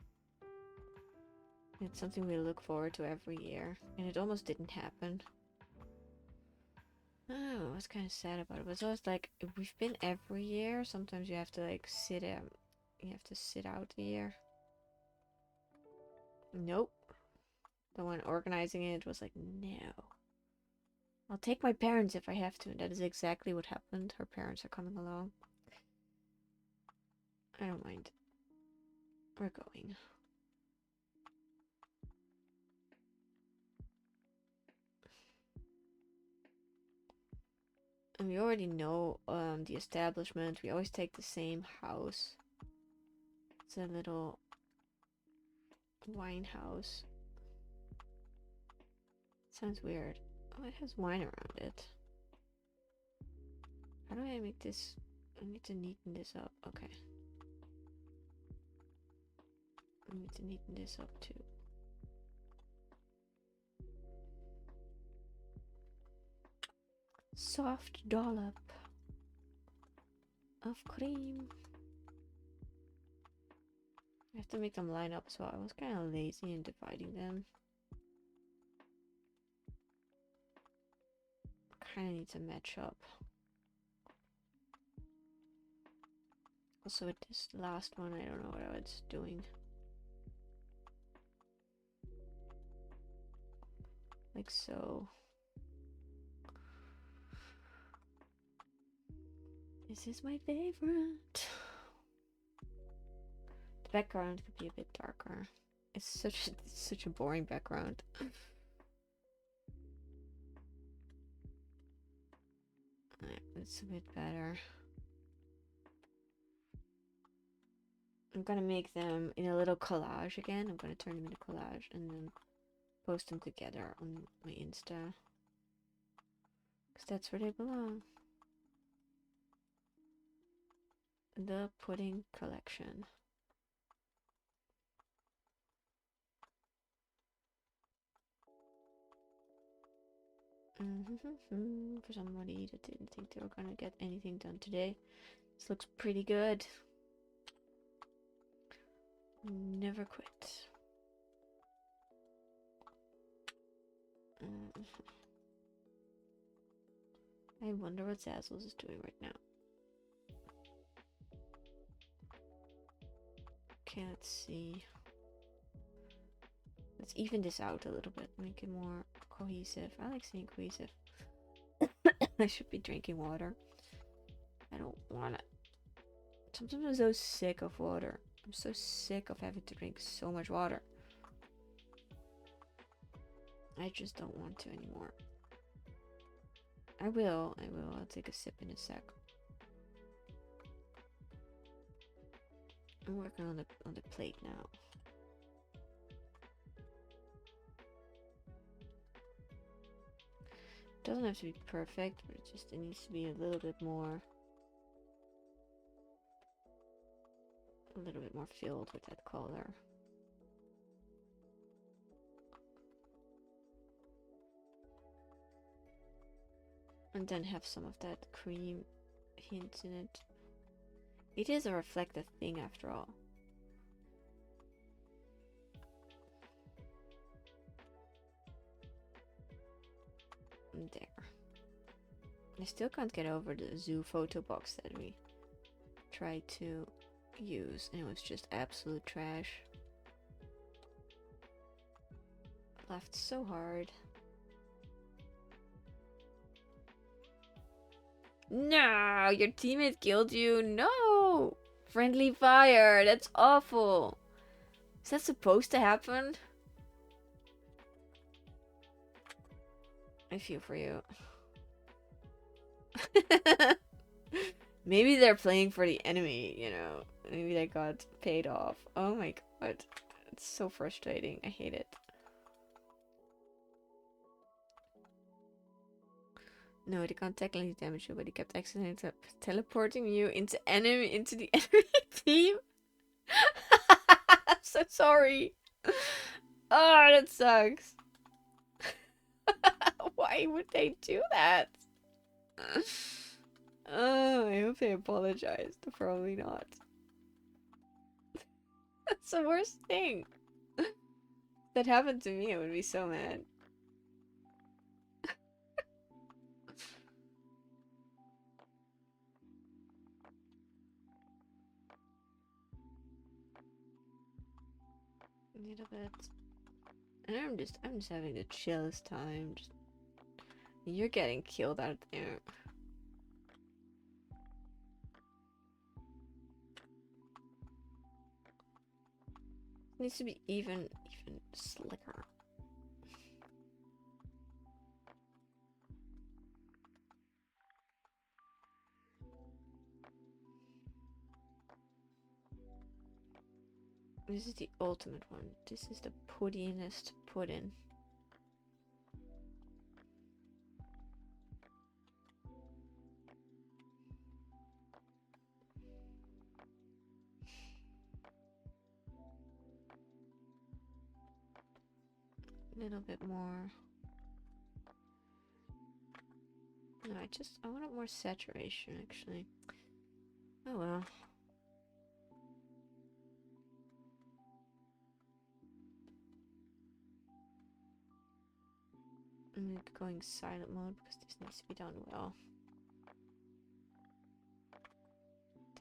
It's something we look forward to every year, and it almost didn't happen. Oh, I was kind of sad about it. But it's always like we've been every year. Sometimes you have to like sit you have to sit out a year. Nope. The one organizing it was like, no. I'll take my parents if I have to. And that is exactly what happened. Her parents are coming along. I don't mind. We're going. And we already know the establishment. We always take the same house. It's a little wine house. Sounds weird. Oh, it has wine around it. How do I make this? I need to neaten this up. Okay. I need to neaten this up too. Soft dollop of cream. I have to make them line up as well. I was kind of lazy in dividing them. Kind of need to match up. Also with this last one, I don't know what I was doing. Like so. This is my favorite. The background could be a bit darker. It's such a boring background. It's a bit better. I'm gonna make them in a little collage again. I'm gonna turn them into collage and then post them together on my Insta. Because that's where they belong. The Pudding Collection. For somebody that didn't think they were gonna get anything done today, this looks pretty good. Never quit. I wonder what Zazzles is doing right now. Okay, let's see. Let's even this out a little bit, make it more cohesive. I like seeing cohesive. I should be drinking water. I don't wanna. Sometimes I'm so sick of water. I'm so sick of having to drink so much water. I just don't want to anymore. I will. I'll take a sip in a sec. I'm working on the plate now. Doesn't have to be perfect, but it needs to be a little bit more filled with that color. And then have some of that cream hint in it. It is a reflective thing after all. There. I still can't get over the zoo photo box that we tried to use, and it was just absolute trash. Laughed so hard. No, your teammate killed you. No, friendly fire. That's awful. Is that supposed to happen? I feel for you. Maybe they're playing for the enemy, you know. Maybe they got paid off. Oh my god. It's so frustrating. I hate it. No, they can't technically damage you, but he kept accidentally teleporting you into the enemy team. I'm so sorry. Oh, that sucks. Why would they do that? Oh, I hope they apologized. Probably not. That's the worst thing. If that happened to me, I would be so mad. A little bit. And I'm just having the chillest time. You're getting killed out there. It needs to be even slicker. This is the ultimate one. This is the puddinest pudding. A little bit more. No, I want more saturation actually. Oh well. I'm going silent mode because this needs to be done well.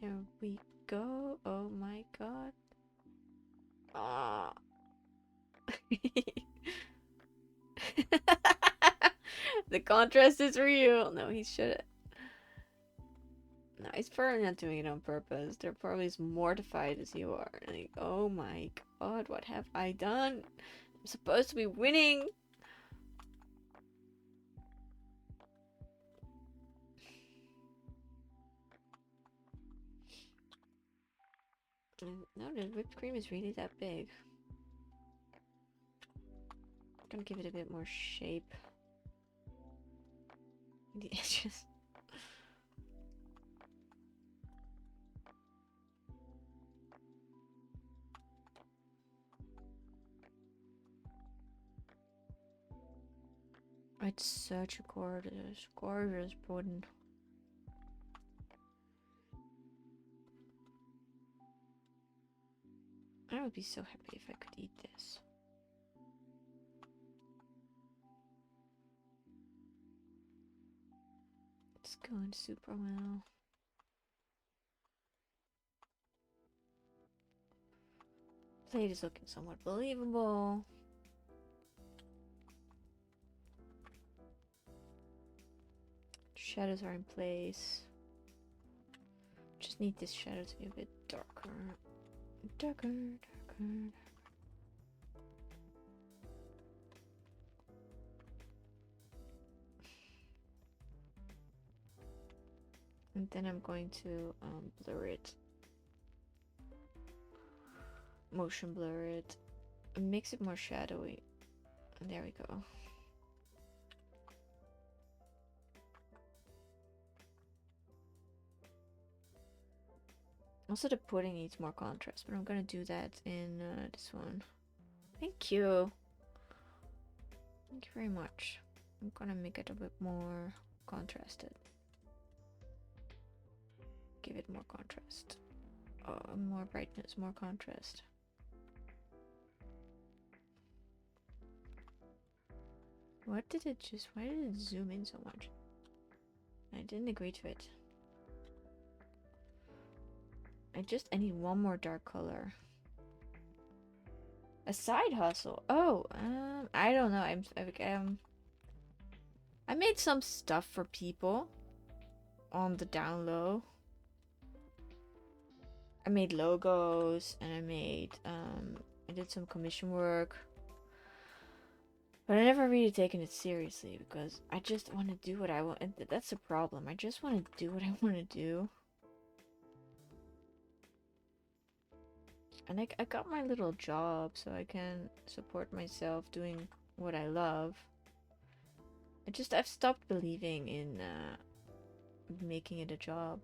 There we go. Oh my god. Ah. The contrast is real. No, he shouldn't. No, he's probably not doing it on purpose. They're probably as mortified as you are. Like, oh my god, what have I done? I'm supposed to be winning. No, the whipped cream is really that big. I'm gonna give it a bit more shape. The edges. It's such a gorgeous pudding. I would be so happy if I could eat this. It's going super well. Plate is looking somewhat believable. Shadows are in place. Just need this shadow to be a bit darker. Darker. And then I'm going to blur it. Motion blur it. Makes it more shadowy. And there we go. Also, the pudding needs more contrast, but I'm gonna do that in this one. Thank you. Thank you very much. I'm gonna make it a bit more contrasted. Give it more contrast. More brightness, more contrast. What did it just... Why did it zoom in so much? I didn't agree to it. I need one more dark color. A side hustle. Oh, I don't know. I made some stuff for people on the down low. I made logos and I did some commission work. But I never really taken it seriously because I just want to do what I want. And that's the problem. I just want to do what I want to do. And I got my little job so I can support myself doing what I love. I've stopped believing in making it a job.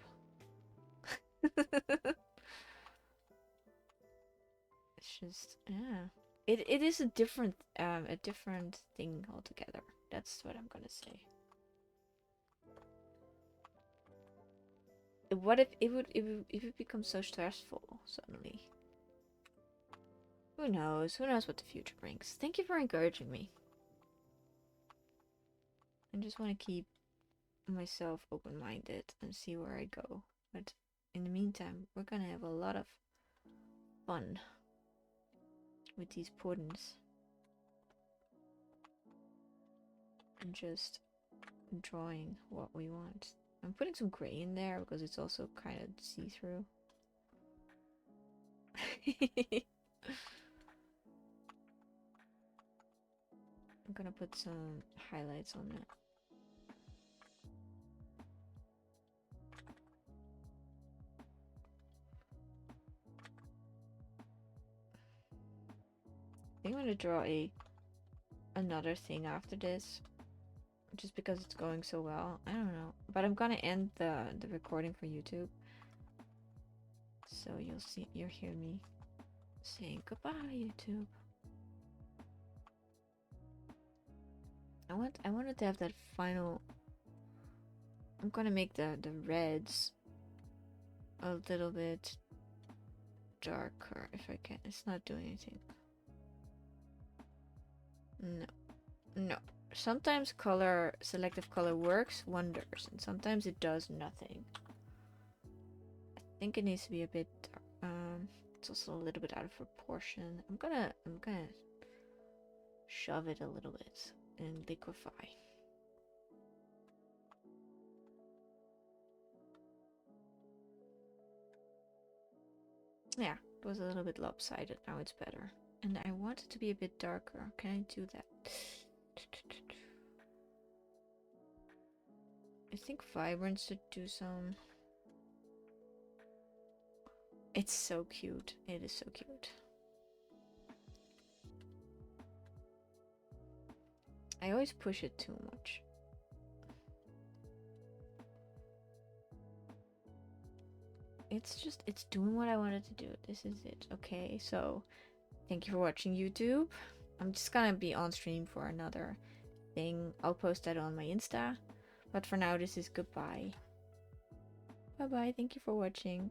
It's just, yeah. It is a different thing altogether. That's what I'm gonna say. What if it becomes so stressful suddenly? Who knows? Who knows what the future brings? Thank you for encouraging me. I just want to keep myself open-minded and see where I go. But in the meantime, we're gonna have a lot of fun with these puddings. And just drawing what we want. I'm putting some gray in there because it's also kind of see-through. I'm gonna put some highlights on it. I think I'm gonna draw another thing after this. Just because it's going so well. I don't know. But I'm gonna end the recording for YouTube. So you'll hear me saying goodbye, YouTube. I wanted to have that final... I'm gonna make the reds a little bit darker if I can. It's not doing anything. No. Sometimes selective color works wonders, and sometimes it does nothing. I think it needs to be a bit it's also a little bit out of proportion. I'm gonna shove it a little bit and liquefy. Yeah, it was a little bit lopsided. Now it's better. And I want it to be a bit darker. Can I do that? I think Vibrance should do some... It's so cute. It is so cute. I always push it too much. It's doing what I wanted to do. This is it. Okay, so thank you for watching, YouTube. I'm just gonna be on stream for another thing. I'll post that on my Insta. But for now, this is goodbye. Bye bye. Thank you for watching.